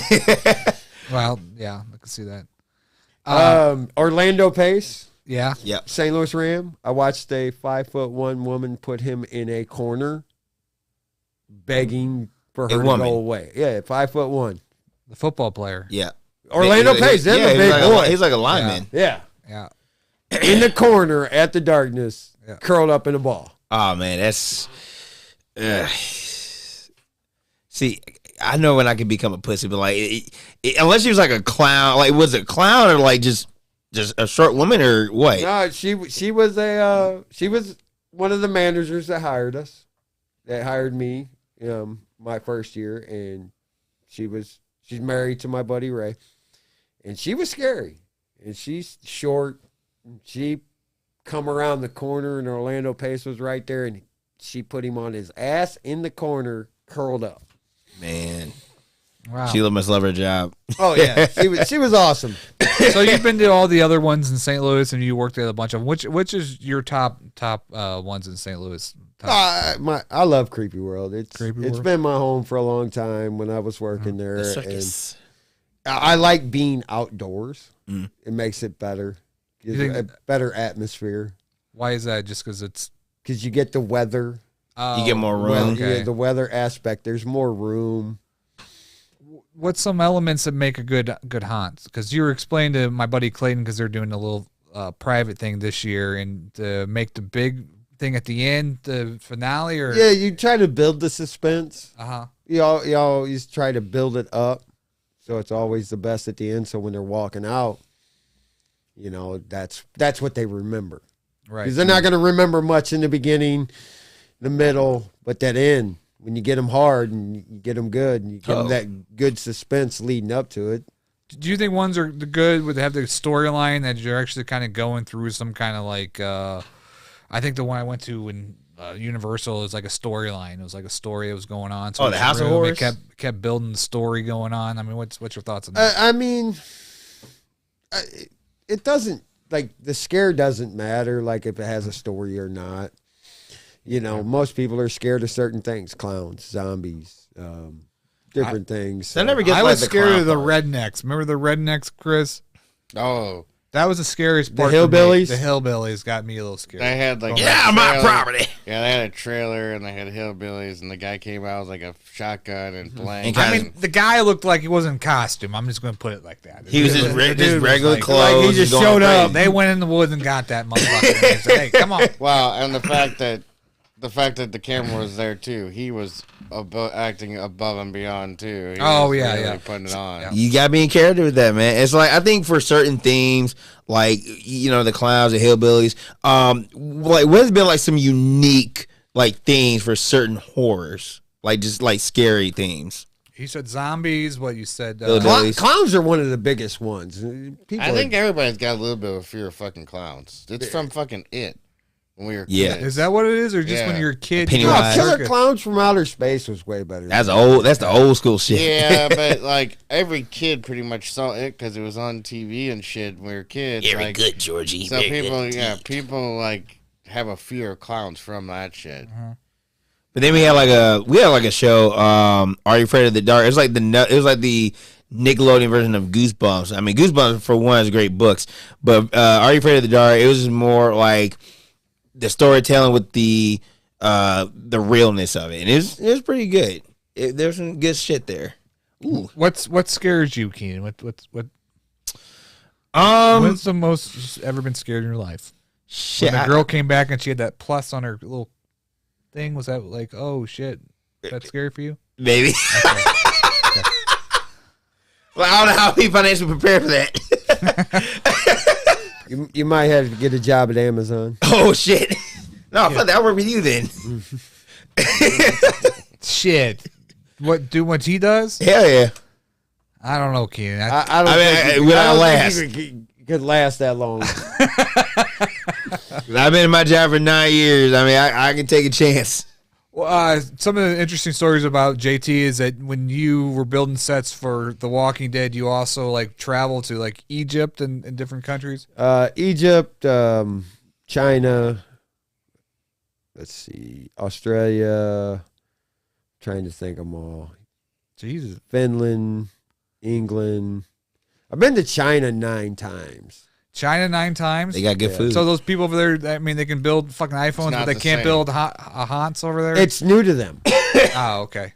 Well, yeah, I can see that. Orlando Pace. Yeah. Yep. St. Louis Ram. I watched a 5'1" woman put him in a corner, begging for her to go away. Yeah, 5'1". The football player. Yeah. Orlando Pace. They're the big boy. He's like a lineman. Yeah. In the corner at the darkness, curled up in a ball. Oh man, that's. See, I know when I can become a pussy, but like, unless she was like a clown, like was it a clown or like just a short woman or what? No, she was one of the managers that hired us. That hired me, my first year, and she's married to my buddy Ray, and she was scary, and she's short. She come around the corner, and Orlando Pace was right there, and she put him on his ass in the corner, curled up. Man. Wow. She must love her job. Oh yeah, she was awesome. So you've been to all the other ones in St. Louis, and you worked at a bunch of them. Which is your top ones in St. Louis? I love Creepy World. It's World? been my home for a long time when I was working there, and I like being outdoors. It makes it better. Gives a better atmosphere. Why is that? Just because you get the weather. You get more room. Yeah, the weather aspect. There's more room. What's some elements that make a good haunt? Because you were explaining to my buddy Clayton, because they're doing a little private thing this year, and to make the big thing at the end, the finale, or you try to build the suspense. You always try to build it up, so it's always the best at the end. So when they're walking out, that's what they remember, right? Because they're not going to remember much in the beginning, the middle, but that end. When you get them hard and you get them good and you give them that good suspense leading up to it. Do you think ones are the good would have the storyline that you're actually kind of going through some kind of like, I think the one I went to in Universal is like a storyline. It was like a story that was going on. So the House of Horrors? It kept building the story going on. I mean, what's your thoughts on that? I mean, it doesn't, like, the scare doesn't matter, like, if it has a story or not. Most people are scared of certain things. Clowns, zombies, different things. I never get I like was the scared clown of the part. rednecks. Remember the rednecks, Chris? Oh, That was the scariest The part. for me. hillbillies? The hillbillies got me a little scared. they had like Get a out of my trailer. property. Yeah, they had a trailer and they had hillbillies, and the guy came out with like a shotgun and blank. I mean, the guy looked like he wasn't in costume. I'm just going to put it like that. He was just The dude was regular like- clothes. like he just going showed up. crazy. They went in the woods and got that motherfucker. And they said, hey, come on. wow, and the fact that the camera was there too, he was acting above and beyond too. He Oh, was yeah, really yeah. putting it on. Yeah. You gotta be in character with that, man. It's like I think for certain themes, like the clowns, the hillbillies, like what's been like some unique like themes for certain horrors, like just like scary themes. He said zombies. What you said? Hillbillies. Clowns are one of the biggest ones. People I think are, everybody's got a little bit of a fear of fucking clowns. It's from fucking It when we were Yeah. kids. is that what it is, or just Yeah. when you're a kid? Pennywise. you go to No, the Killer circus? Clowns from Outer Space was way better. That's the old school shit. Yeah, but like every kid pretty much saw it because it was on TV and shit when we were kids. Very like, good, Georgie. So Very people, good. yeah, people like have a fear of clowns from that shit. But then we had like a show. Are You Afraid of the Dark? It was like the Nickelodeon version of Goosebumps. I mean, Goosebumps for one is great books, but Are You Afraid of the Dark? It was more like the storytelling with the realness of it, and it was pretty good. There's some good shit there. Ooh. What scares you, Keenan? What's the most you've ever been scared in your life? Shit. When the girl came back and she had that plus on her little thing, was that like, oh shit, that's scary for you? Maybe. Well, I don't know how we financially prepared for that. You might have to get a job at Amazon. Oh shit. No, fuck that. I'll work with you then. Shit, what he does? Hell yeah. I don't know, Keenan. I don't I mean, think we don't think last. you could last that long. I've been in my job for 9 years. I mean, I can take a chance. Well, some of the interesting stories about JT is that when you were building sets for The Walking Dead, you also like travel to like Egypt and different countries. Egypt, China, let's see, Australia, trying to think of them all. Jesus. Finland, England. I've been to China 9 times. China 9 times. They got good food. So those people over there, I mean, they can build fucking iPhones, but not they the can't same. build haunts over there. It's new to them. Oh, okay.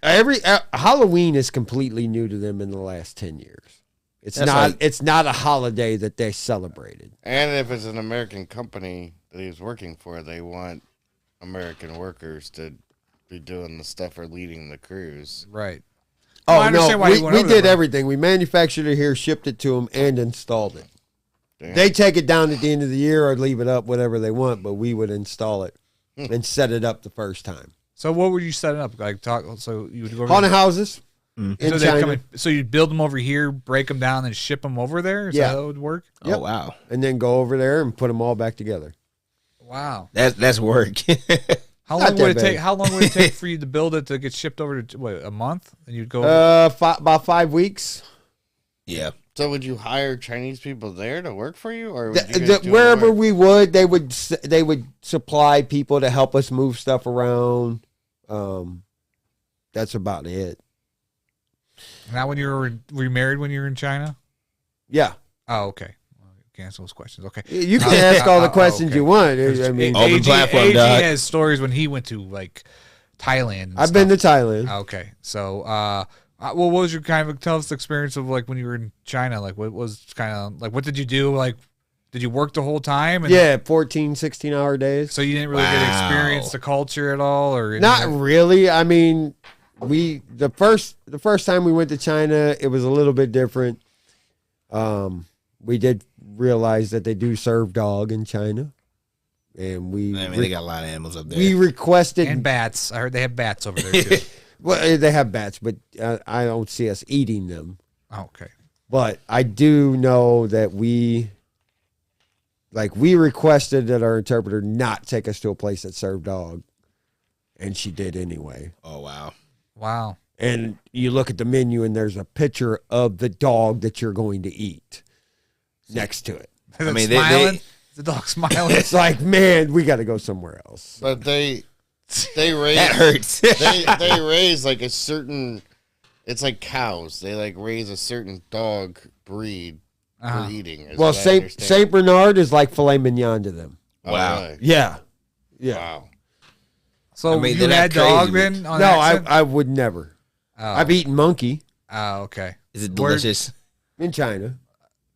Halloween is completely new to them in the last 10 years. It's That's not. like- It's not a holiday that they celebrated. And if it's an American company that he's working for, they want American workers to be doing the stuff or leading the crews. Right. Oh I understand no, why you went we over there, did bro. everything. We manufactured it here, shipped it to them, and installed it. Damn. They take it down at the end of the year or leave it up, whatever they want. But we would install it and set it up the first time. So what would you set up? Like talk. So you would go over Haunted houses in so they'd China, come in, so you'd build them over here, break them down, and ship them over there. Is Yeah. that how it would work? Yep. Oh wow. and then go over there and put them all back together. Wow. That's work. How Not long that would it bad. take? How long would it take for you to build it to get shipped over to what, a month? And you'd go. About 5 weeks. Yeah. So would you hire Chinese people there to work for you, or would you guys do all the Wherever work? we would, they would supply people to help us move stuff around. That's about it. Now, when were you married when you were in China? Yeah, Oh, okay. Well, cancel those questions. Okay. you can ask all the questions okay. you want. I mean, Open AG, platform, AG dog. has stories when he went to like Thailand. and I've been to stuff. Thailand. Okay, so well, what was your kind of tell us the experience of like when you were in China? Like, what was kind of like what did you do? Like, did you work the whole time? And Yeah, 14, 16-hour days. So you didn't really get to experience the culture at all, or Not really. I mean, the first time we went to China, it was a little bit different. We did realize that they do serve dog in China, and I mean, they got a lot of animals up there. we requested and bats. I heard they have bats over there too. Well, they have bats, but I don't see us eating them. Oh, okay. But I do know that we requested that our interpreter not take us to a place that served dog, and she did anyway. Oh wow. Wow. And you look at the menu, and there's a picture of the dog that you're going to eat next to it. Is I it mean, smiling? Is the dog smiling? It's like, man, we got to go somewhere else. But they raise That hurts. they raise like a certain It's like cows. They like raise a certain dog breed for eating. is Well, what I understand. Saint Bernard is like filet mignon to them. Oh, Wow. really? Yeah. Wow. So I mean, you they're had not dog crazy, then? On No, accent? I would never. Oh. I've eaten monkey Oh, okay. Is it Where- delicious? in China.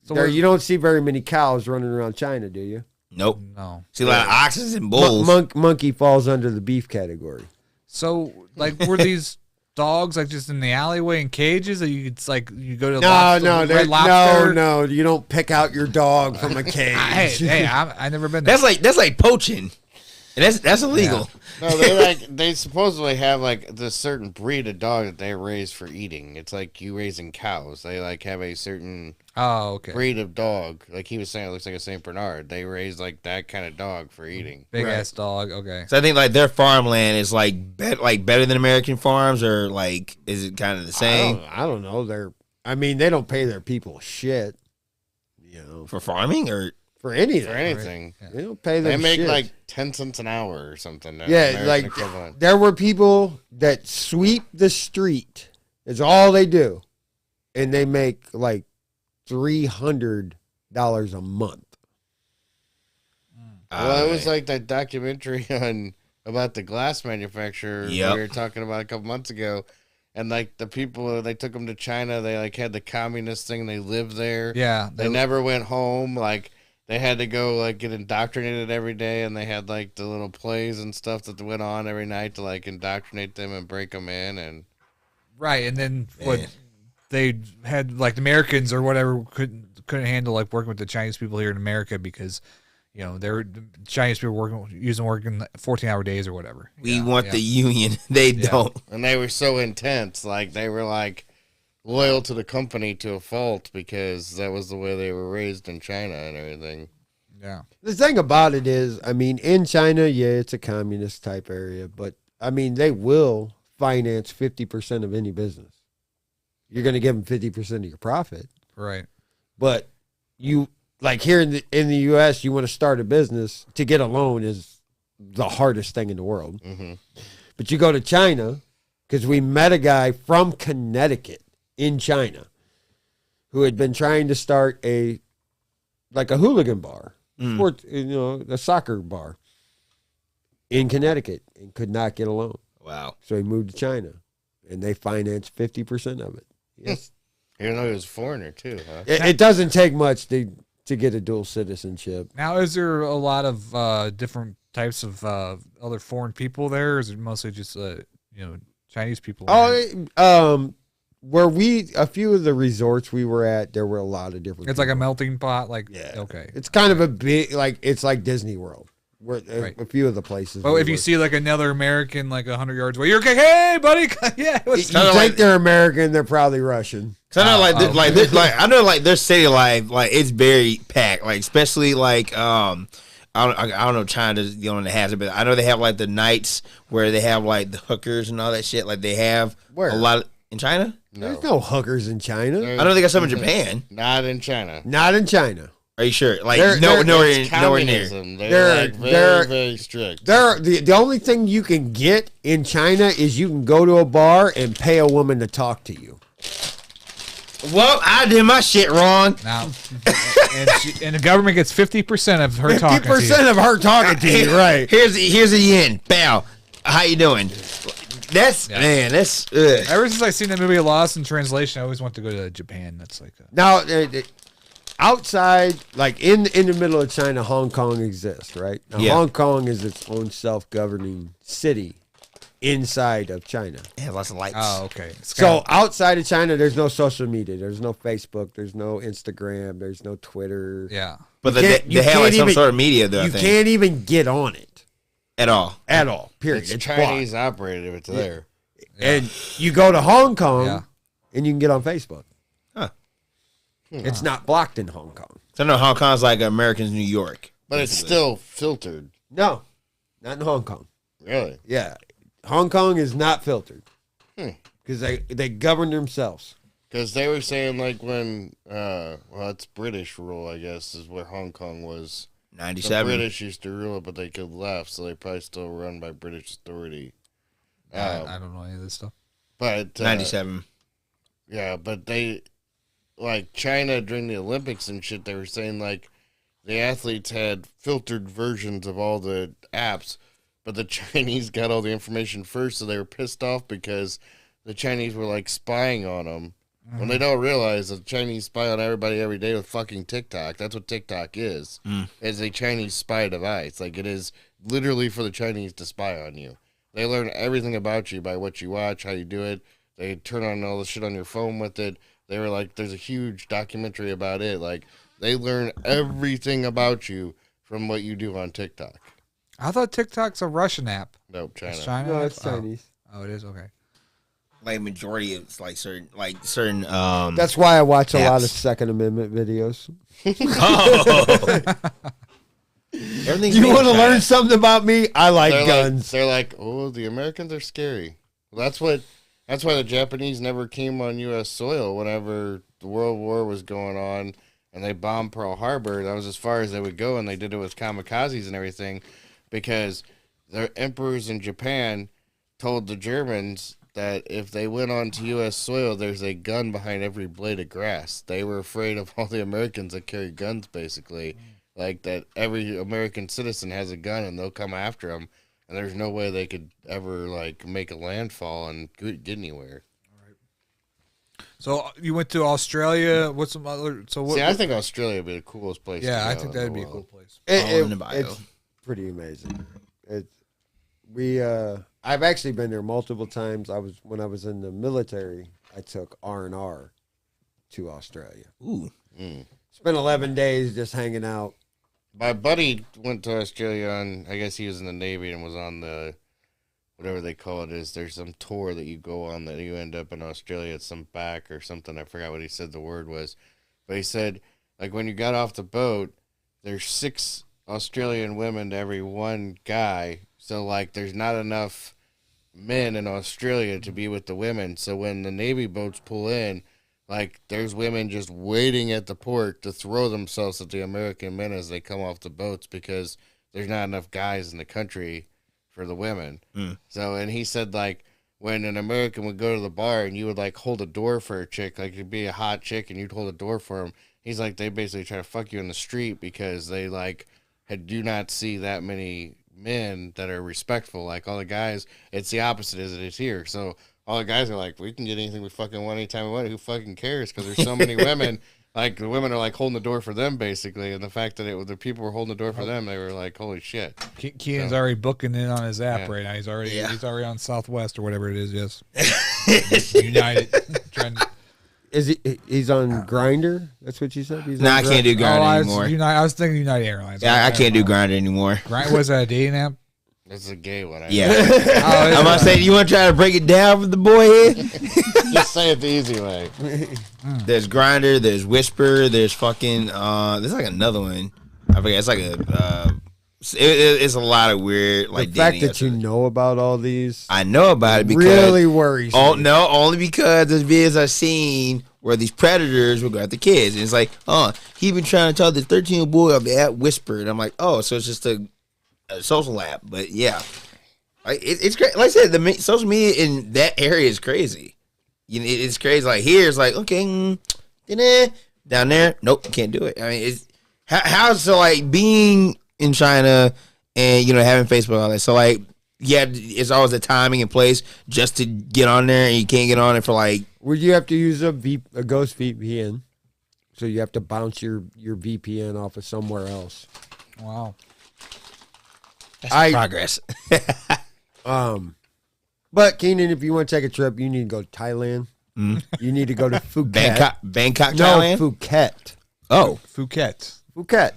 So There, where- you don't see very many cows running around China, do you? Nope. No. See a lot of oxen and bulls. Monkey falls under the beef category. So like were these dogs like just in the alleyway in cages, or it's like you go to No, Red Lobster? no. You don't pick out your dog from a cage. Hey, I never been there. That's like poaching. And that's illegal. No, they supposedly have like this certain breed of dog that they raise for eating. It's like you raising cows. They like have a certain Oh, okay. breed of dog. Like he was saying, it looks like a Saint Bernard. They raise like that kind of dog for eating. Big ass dog. Okay. So I think like their farmland is like better than American farms, or like is it kind of the same I don't know. They don't pay their people shit. You know, for farming or for anything. For anything. They don't pay them. They make shit. like 10 cents an hour or something. Yeah, American like equivalent. there were people that sweep the street. It's all they do, and they make like $300 a month. Well, it was like that documentary about the glass manufacturer Yep. we were talking about a couple months ago. And like the people, they took them to China. They like had the communist thing. They lived there. Yeah. They never went home. Like they had to go like get indoctrinated every day. And they had like the little plays and stuff that went on every night to like indoctrinate them and break them in. And Right, and then what they had like the Americans or whatever couldn't handle like working with the Chinese people here in America because the Chinese people working 14-hour days or whatever. we want the union. They don't. And they were so intense. Like they were like loyal to the company to a fault because that was the way they were raised in China and everything. Yeah. The thing about it is, in China, yeah, it's a communist type area, but they will finance 50% of any business. You're going to give them 50% of your profit. Right. But you, like here in the U.S., you want to start a business, to get a loan is the hardest thing in the world. Mm-hmm. But you go to China, because we met a guy from Connecticut in China who had been trying to start a hooligan bar, sports, a soccer bar in Connecticut, and could not get a loan. Wow. So he moved to China, and they financed 50% of it. Yes. Even though he was a foreigner too, huh? It doesn't take much to get a dual citizenship. Now, is there a lot of different types of other foreign people there, or is it mostly just Chinese people? A few of the resorts we were at, there were a lot of different. It's like a melting pot. Like Okay, it's kind of a big it's like Disney World. Where a few of the places. Well, if you see like another American like 100 yards away, you're okay. Hey, buddy, yeah. you think they're American, they're probably Russian. Cause I know I know their city life, like it's very packed, like especially like I don't know China's the only one that has it, but I know they have like the nights where they have like the hookers and all that shit. Like they have a lot in China. There's no hookers in China. I know they got some in Japan. Not in China. Not in China. Are you sure? Like They're nowhere near. They're very, very strict. The only thing you can get in China is you can go to a bar and pay a woman to talk to you. Well, I did my shit wrong. Now, and the government gets 50% of her talking. 50% of her talking to you, right? Here's a yen. Bow. How you doing? That's that's. Ever since I seen that movie Lost in Translation, I always want to go to Japan. That's like now. Outside, like in the middle of China, Hong Kong exists, right? Now, Hong Kong is its own self-governing city inside of China. It has lots of lights. Oh, okay. So outside of China, there's no social media. There's no Facebook. There's no Instagram. There's no Twitter. Yeah. But they have like some sort of media, though. You can't even get on it. At all. At all. Period. It's Chinese operated if it's there. And you go to Hong Kong, and you can get on Facebook. Huh. It's not blocked in Hong Kong. So I know Hong Kong's like America's New York. But it's still filtered. No, not in Hong Kong. Really? Yeah. Hong Kong is not filtered. Because they govern themselves. Because they were saying like when, it's British rule, I guess, is where Hong Kong was. 97. The British used to rule it, but they could left, so they probably still run by British authority. I don't know any of this stuff. But 97. Yeah, but they, like China during the Olympics and shit, they were saying like the athletes had filtered versions of all the apps, but the Chinese got all the information first, so they were pissed off because the Chinese were like spying on them. When they don't realize that the Chinese spy on everybody every day with fucking TikTok. That's what TikTok is. It's a Chinese spy device. Like, it is literally for the Chinese to spy on you. They learn everything about you by what you watch, how you do it. They turn on all the shit on your phone with it. They were like, there's a huge documentary about it. Like, they learn everything about you from what you do on TikTok. I thought TikTok's a Russian app. Nope, China. It's China? No, it's Chinese. Oh, it is? Okay. Like majority of like certain. That's why I watch a lot of apps. Second Amendment videos. Everything's You made in want to China. learn something about me? I like guns. They're like, oh, the Americans are scary. Well, that's why the Japanese never came on U.S. soil whenever the World War was going on and they bombed Pearl Harbor. That was as far as they would go, and they did it with kamikazes and everything because the emperors in Japan told the Germans that if they went onto U.S. soil, there's a gun behind every blade of grass. They were afraid of all the Americans that carry guns, basically. Like, that every American citizen has a gun and they'll come after them. And there's no way they could ever, like, make a landfall and get anywhere. So you went to Australia. What's some other? So what? See, I think Australia would be the coolest place. Yeah, to I go think in the that'd be a world. cool place. In the bio. It's pretty amazing. I've actually been there multiple times. When I was in the military, I took R&R to Australia. Ooh. Spent 11 days just hanging out. My buddy went to Australia on, I guess he was in the Navy and was on the, whatever they call it is, there's some tour that you go on that you end up in Australia at some back or something. I forgot what he said the word was. But he said, like, when you got off the boat, there's 6 Australian women to every 1 guy. So, like, there's not enough men in Australia to be with the women. So when the Navy boats pull in, like, there's women just waiting at the port to throw themselves at the American men as they come off the boats because there's not enough guys in the country for the women. So, and he said, like, when an American would go to the bar and you would, like, hold a door for a chick, like, it'd be a hot chick and you'd hold a door for him, he's like, they basically try to fuck you in the street because they, like, do not see that many men that are respectful. Like, all the guys, it's the opposite as it is here. So all the guys are like, we can get anything we fucking want anytime we want. Who fucking cares? Because there's so many women. Like, the women are like holding the door for them basically, and the fact that the people were holding the door for them, they were like, holy shit. Keenan's already booking in on his app right now. He's already on Southwest or whatever it is. Yes, United. He's on Grinder? That's what you said? He's No, on I can't do Grindr anymore. I was thinking United Airlines. Yeah, I can't do Grindr anymore. Was that a dating app? That's a gay one. Yeah. I'm about to say, you want to try to break it down for the boy here? Just say it the easy way. There's Grindr, there's Whisper, there's fucking, there's like another one. I forget. It's like it's a lot of weird, like, the fact dating that you apps. know about all these I know about it because really worries me. No, only because there's videos I've seen where these predators will go after kids, and it's like, he been trying to tell this 13-year-old boy of the app Whisper, and I'm like, so it's just a social app. But yeah, like it's great. Like I said, the social media in that area is crazy. You know, it's crazy. Like here, it's like, okay, down there, nope, can't do it. I mean, it's how's so like being in China and having Facebook and all that. So like, yeah, it's always a timing and place just to get on there, and you can't get on it for like. Would you have to use a ghost VPN? So you have to bounce your VPN off of somewhere else. Wow. That's progress. But Keenan, if you want to take a trip, you need to go to Thailand. You need to go to Phuket. Bangkok, no, Thailand? Phuket. Oh. Phuket. Okay.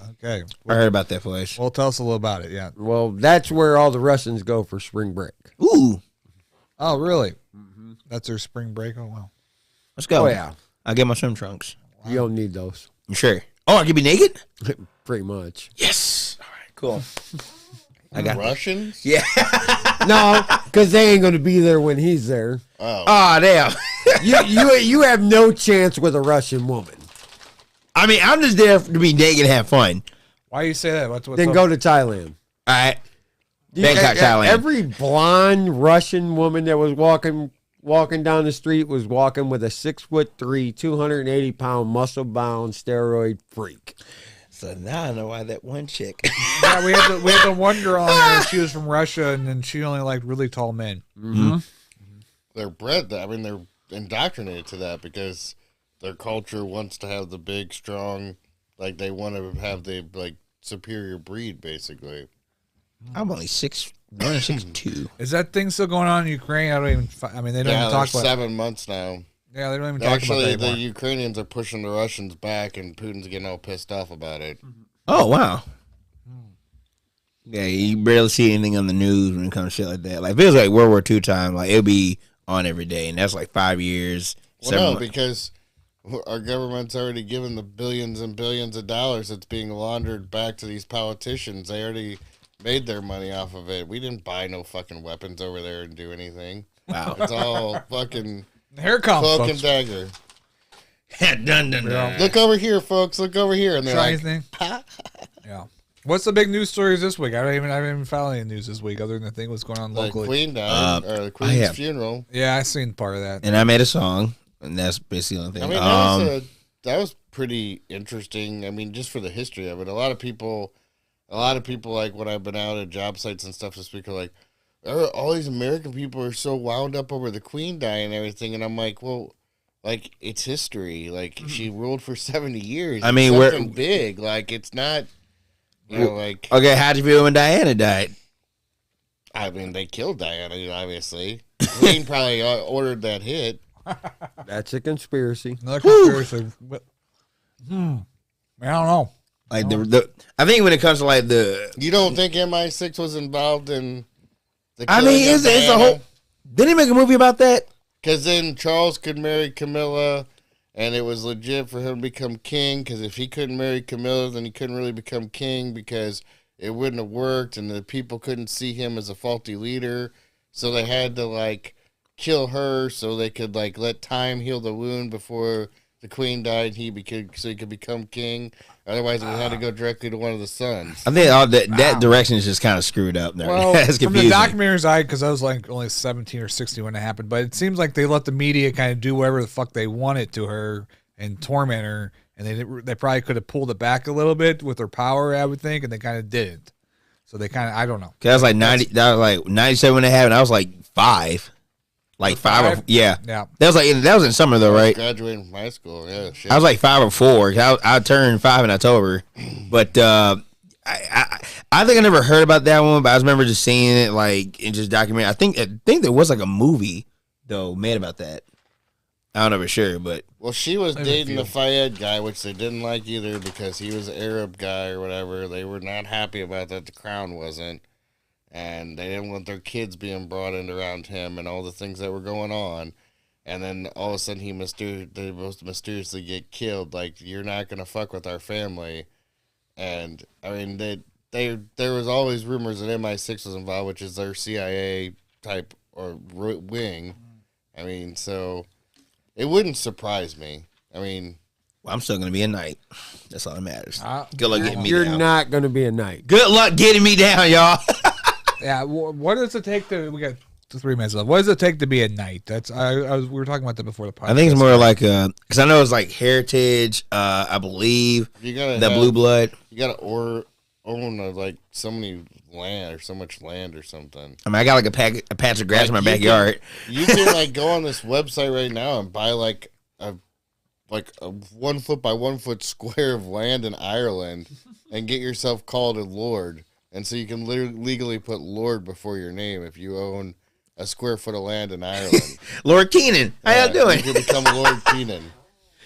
I heard about that place. Well, tell us a little about it, yeah. Well, that's where all the Russians go for spring break. Ooh. Oh, really? That's their spring break? Oh, wow. Let's go. Oh, yeah. I'll get my swim trunks. You don't need those. You sure? Oh, I can be naked? Pretty much. Yes. All right, cool. I got Russians? Yeah. No, because they ain't going to be there when he's there. Oh, damn. You have no chance with a Russian woman. I mean, I'm just there to be naked and have fun. Why do you say that? What's Then up? go to Thailand. All right. Bangkok, Thailand. Every blonde Russian woman that was walking walking down the street was walking with a 6'3", 280-pound muscle-bound steroid freak. So now I know why that one chick. Yeah, we had the one girl on there. She was from Russia, and then she only liked really tall men. Mm-hmm. They're bred that. I mean, they're indoctrinated to that because their culture wants to have the big, strong, like they want to have the like superior breed, basically. I'm only 6'1", 6'2". Is that thing still going on in Ukraine? I mean, they don't even talk about 7 months now. Yeah, they don't even talk about Actually, that anymore. the Ukrainians are pushing the Russians back, and Putin's getting all pissed off about it. Oh, wow. Yeah, you barely see anything on the news when it comes to shit like that. Like, if it was like World War II time, like, it'll be on every day, and that's like 5 years. Well, no, because our government's already given the billions and billions of dollars that's being laundered back to these politicians. They already made their money off of it. We didn't buy no fucking weapons over there and do anything. Wow. It's all fucking Here it comes, cloak folks. and dagger. dun, dun, dun. Look over here, folks. Look over here. And they're Try like, anything? Yeah. What's the big news stories this week? I haven't even found any news this week other than the thing what's going on the locally. Queen died, or the Queen's have- funeral. Yeah, I seen part of that. And I made a song, and that's basically the only thing. I mean, that was pretty interesting. I mean, just for the history of it, a lot of people like when I've been out at job sites and stuff this week are like, all these American people are so wound up over the Queen dying and everything, and I'm like, well, like it's history. Like she ruled for 70 years. I mean, it's something big. Like it's not, you know, like. Okay, how'd you feel when Diana died? I mean, they killed Diana, obviously. Queen probably ordered that hit. That's a conspiracy. Another conspiracy. I don't know. Like I think when it comes to like the, You don't think MI6 was involved in the I killing mean, of it's a whole. Didn't he make a movie about that? Because then Charles could marry Camilla, and it was legit for him to become king, because if he couldn't marry Camilla, then he couldn't really become king, because it wouldn't have worked, and the people couldn't see him as a faulty leader, so they had to, like, kill her so they could, like, let time heal the wound before the queen died, so he could become king. Otherwise, we had to go directly to one of the sons. I think all that direction is just kind of screwed up there. Well, That's from the confusing. documentary's eye, because I was like only 17 or 16 when it happened, but it seems like they let the media kind of do whatever the fuck they wanted to her and torment her, and they probably could have pulled it back a little bit with their power, I would think, and they kind of didn't. So they kind of, I don't know. That was like 90. That was like 97 when it happened. I was like 5. Like 5 or, yeah. Yeah. That was in summer though, right? Graduating from high school, yeah. Shit. I was like 5 or 4. I turned 5 in October, but I think I never heard about that one. But I remember just seeing it like in just documentary. I think there was like a movie though made about that. I don't know for sure, but Well, she was dating the Fayed guy, which they didn't like either because he was an Arab guy or whatever. They were not happy about that. The crown wasn't. And they didn't want their kids being brought in around him and all the things that were going on. And then all of a sudden they most mysteriously get killed. Like, you're not going to fuck with our family. And, I mean, there was always rumors that MI6 was involved, which is their CIA type or wing. I mean, so it wouldn't surprise me. I mean, well, I'm still gonna be a knight. That's all that matters. Good luck getting me You're down. not going to be a knight. Good luck getting me down, y'all. Yeah, what does it take to? We got 3 minutes left. What does it take to be a knight? That's we were talking about that before the podcast. I think it's more like because I know it's like heritage. I believe you gotta that blue blood. You gotta own like so many land or so much land or something. I mean, I got like a patch of grass in my backyard. You can like go on this website right now and buy like a 1 foot by 1 foot square of land in Ireland and get yourself called a lord. And so you can legally put lord before your name if you own a square foot of land in Ireland. Lord Keenan, how y'all doing? You can become Lord Keenan.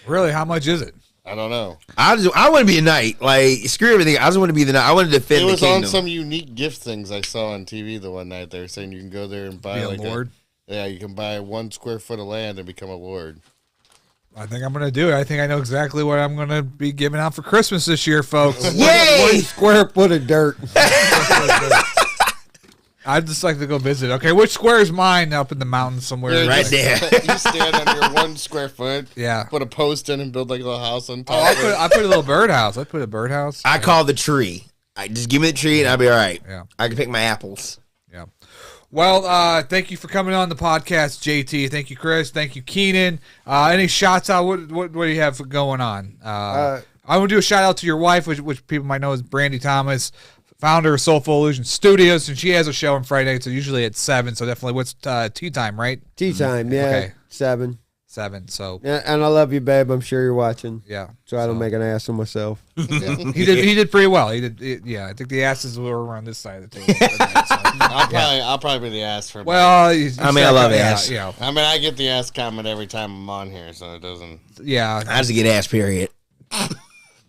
Really, how much is it? I don't know. I want to be a knight. Like, screw everything. I just want to be the knight. I want to defend the It kingdom. was on some unique gift things I saw on TV the one night. They were saying you can go there and buy Be a like lord? you can buy 1 square foot of land and become a lord. I think I'm going to do it. I think I know exactly what I'm going to be giving out for Christmas this year, folks. Yay! 1 square foot of dirt. I'd just like to go visit. Okay, which square is mine up in the mountains somewhere? Right there. You stand on your 1 square foot. Yeah. Put a post in and build like a little house on top. Oh, I put a little birdhouse. I put a birdhouse. I call the tree. Just give me the tree and I'll be all right. Yeah. I can pick my apples. Yeah. Well, thank you for coming on the podcast, JT. Thank you, Chris. Thank you, Keenan. Any shots out? What do you have going on? I want to do a shout out to your wife, which people might know as Brandy Thomas, founder of Soulful Illusion Studios, and she has a show on Friday, so usually at 7. So definitely, what's tea time, right? Tea time, yeah. Okay. 7. 7. So yeah, and I love you, babe. I'm sure you're watching. Yeah. So I don't make an ass of myself. He did pretty well. He did. Yeah, I think the asses were around this side of the table. I'll probably be the ass for. Well, I love ass. Yeah. I mean, I get the ass comment every time I'm on here, so it doesn't. Yeah. I just get ass. Period.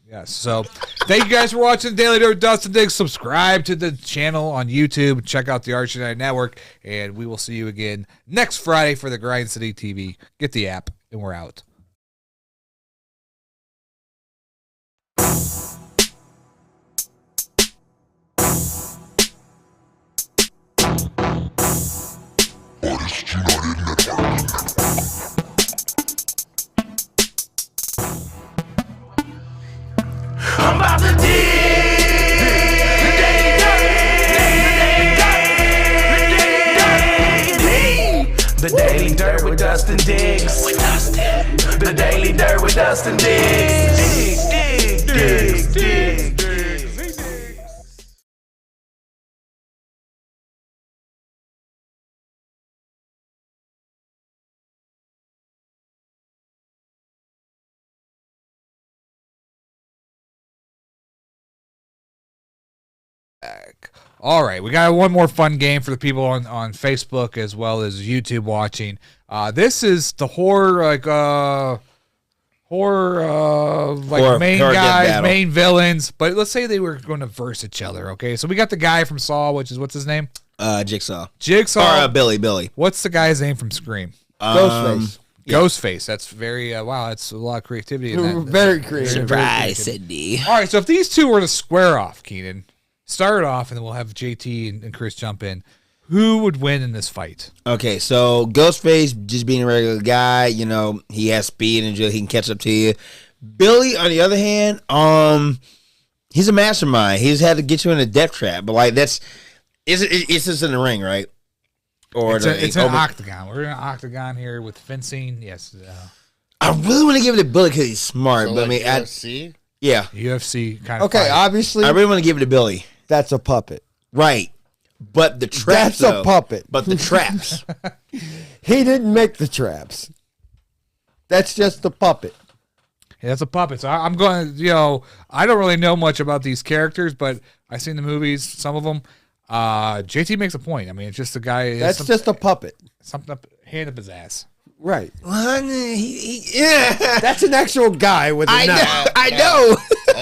Yes. So, thank you guys for watching Daily Dirt with Dustin Diggs. Subscribe to the channel on YouTube. Check out the Arch United Network, and we will see you again next Friday for the Grind City TV. Get the app, and we're out. I'm about to dig. The Daily Dirt with Dustin Diggs. The Daily Dirt with Dustin Diggs. Dig. All right, we got one more fun game for the people on Facebook as well as YouTube watching. This is the horror main guys, main villains. But let's say they were going to verse each other. Okay, so we got the guy from Saw, which is what's his name? Jigsaw. Jigsaw. Or Billy. What's the guy's name from Scream? Ghostface. Yeah. Ghostface. That's very wow. That's a lot of creativity in that. Very creative. Surprise, Cindy. All right, so if these two were to square off, Keenan, start it off, and then we'll have JT and Chris jump in. Who would win in this fight? Okay, so Ghostface, just being a regular guy, he has speed and he can catch up to you. Billy, on the other hand, he's a mastermind. He's had to get you in a death trap, but it's just in the ring, right? Or it's an octagon. We're in an octagon here with fencing. Yes. I really want to give it to Billy because he's smart, So but like UFC? UFC? UFC kind of. Okay, fight. obviously, I really want to give it to Billy. that's a puppet. Right. But the traps, That's a puppet. But the traps. He didn't make the traps. That's just the puppet. Yeah, that's a puppet. So I'm going. I don't really know much about these characters, but I've seen the movies, some of them. JT makes a point. I mean, it's just a guy. That's just a puppet. Something hand up his ass. Right. Well, yeah. That's an actual guy with a knife. I know.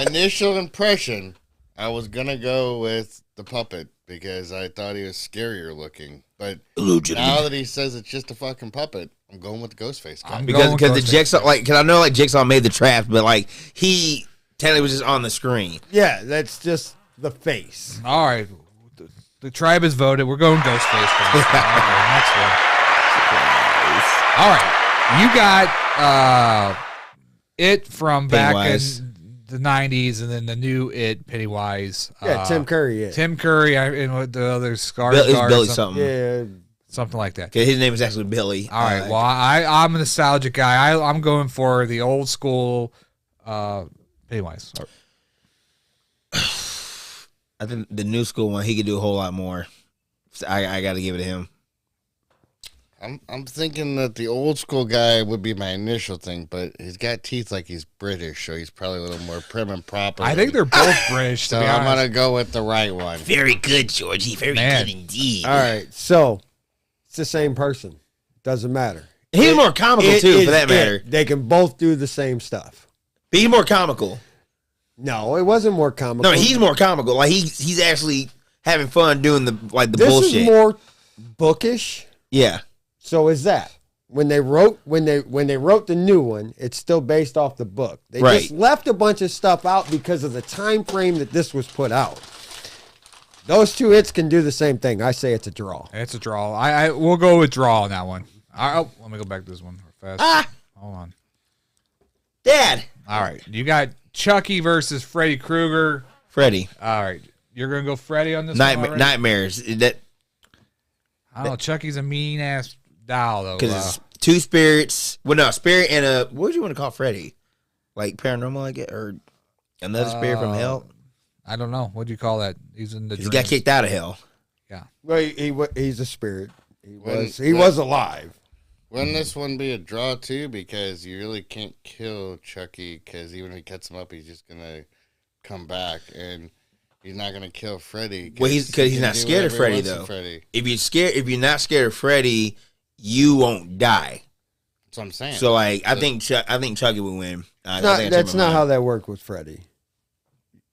Initial impression, I was gonna go with the puppet because I thought he was scarier looking. But now that he says it's just a fucking puppet, I'm going with the Ghostface guy. Because the Jigsaw, because I know Jigsaw made the traps, but he technically was just on the screen. Yeah, that's just the face. All right. The tribe has voted. We're going Ghostface. Okay, next one. All right. You got It from Pennywise. back in the 90s, and then the new It, Pennywise. Yeah, Tim Curry. Yeah. Tim Curry, and what the other Scar. It's Billy something. Yeah. Something like that. Okay, his name is actually Billy. All right. Well, I'm a nostalgic guy. I'm going for the old school Pennywise. I think the new school one, he could do a whole lot more. So I got to give it to him. I'm thinking that the old school guy would be my initial thing, but he's got teeth like he's British, so he's probably a little more prim and proper. I think they're both British, to So be I'm honest. gonna go with the right one. Very good, Georgie. Very Man. good indeed. All right. So it's the same person. Doesn't matter. He's more comical, too, is for that matter. They can both do the same stuff. But he's more comical. No, it wasn't more comical. No, he's more comical. Like, he's actually having fun doing the this bullshit. is more bookish. Yeah. So is that when they wrote the new one, it's still based off the book. They Right. just left a bunch of stuff out because of the time frame that this was put out. Those two hits can do the same thing. I say it's a draw. It's a draw. We'll go with draw on that one. Let me go back to this one fast. Hold on. Dad. All right. You got Chucky versus Freddy Krueger. Freddy. All right. You're going to go Freddy on this one already? Nightmares. I don't know. Chucky's a mean ass doll though. Because it's two spirits. Well, no, spirit and a, what would you want to call Freddy? Like paranormal, I guess, or another spirit from hell? I don't know. What do you call that? He's in the. He got kicked out of hell. Yeah. Well, he's a spirit. He was alive. Wouldn't this one be a draw too? Because you really can't kill Chucky, because even if he cuts him up, he's just gonna come back, and he's not gonna kill Freddy. Well, he's not scared of Freddy though. If you're not scared of Freddy, you won't die. That's what I'm saying. So like, I think Chucky would win. That's not how that worked with Freddy.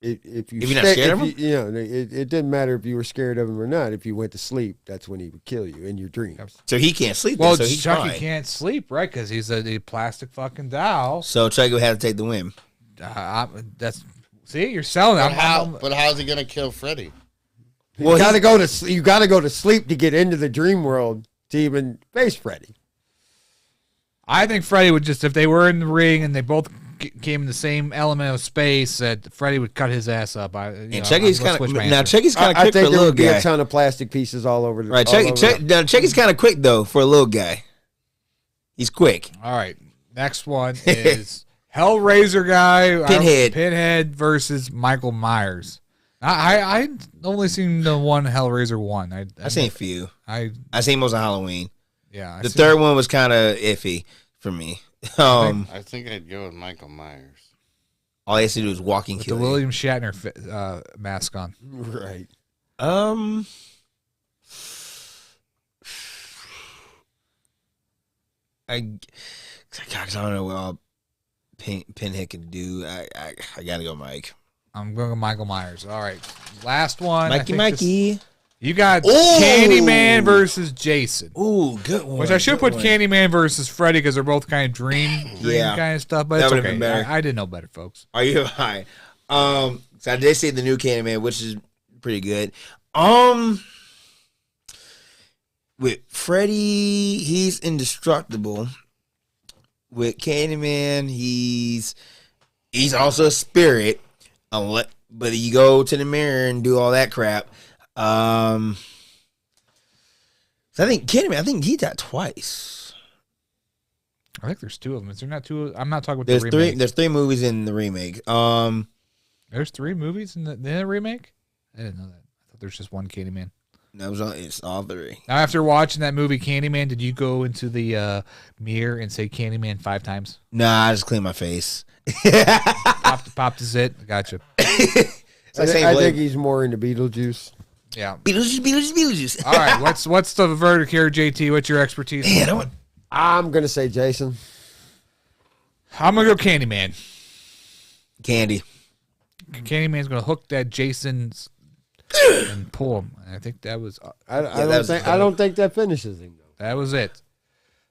If you're not scared of him, it didn't matter if you were scared of him or not. If you went to sleep, that's when he would kill you in your dreams. So he can't sleep. Well, so he's Chucky fine. can't sleep, right? Because he's a plastic fucking doll. So Chucky would have to take the win. See, you're selling it. But how's he gonna kill Freddy? Well, you gotta go to sleep to get into the dream world to even face Freddy. I think Freddy would just, if they were in the ring and they both came in the same element of space, that Freddy would cut his ass up. Chucky's kind of quick I for think a there little would be guy. a ton of plastic pieces all over. Right, Chucky's kind of quick though for a little guy. He's quick. All right, next one is Hellraiser guy, Pinhead versus Michael Myers. I only seen the one Hellraiser one. I seen a few. I seen most of Halloween. Yeah, the third one was kind of iffy for me. I think I'd go with Michael Myers. All he has to do is walk and with kill the you. William Shatner mask on. Right. I don't know what all Pinhead can do. I gotta go, Mike. I'm going to Michael Myers. All right, last one. Mikey. You got Candyman versus Jason. Ooh, good one. Which I should put Candyman versus Freddy because they're both kind of dream kind of stuff. But That it's would've okay. been better. I didn't know better, folks. Are you high? So I did see the new Candyman, which is pretty good. With Freddy, he's indestructible. With Candyman, he's also a spirit. But you go to the mirror and do all that crap. So I think Candyman, I think he died twice. I think there's two of them. Is there not two? I'm not talking about There's the remake. There's 3 movies in the remake. There's 3 movies in the remake? I didn't know that. I thought there's just one Candyman. No, it's all 3. Now, after watching that movie Candyman, did you go into the mirror and say Candyman 5 times? Nah, I just clean my face. Popped his it. Gotcha. I think he's more into Beetlejuice. Yeah. Beetlejuice. All right. What's the verdict here, JT? What's your expertise? I'm gonna say Jason. I'm gonna go Candyman. Candy. Candyman's gonna hook that Jason's and pull him. And I think that was. I don't think that finishes him though. That was it.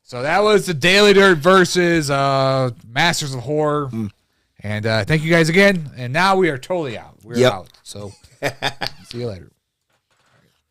So that was the Daily Dirt versus Masters of Horror. And thank you guys again. And now we are totally out. We're out. So see you later.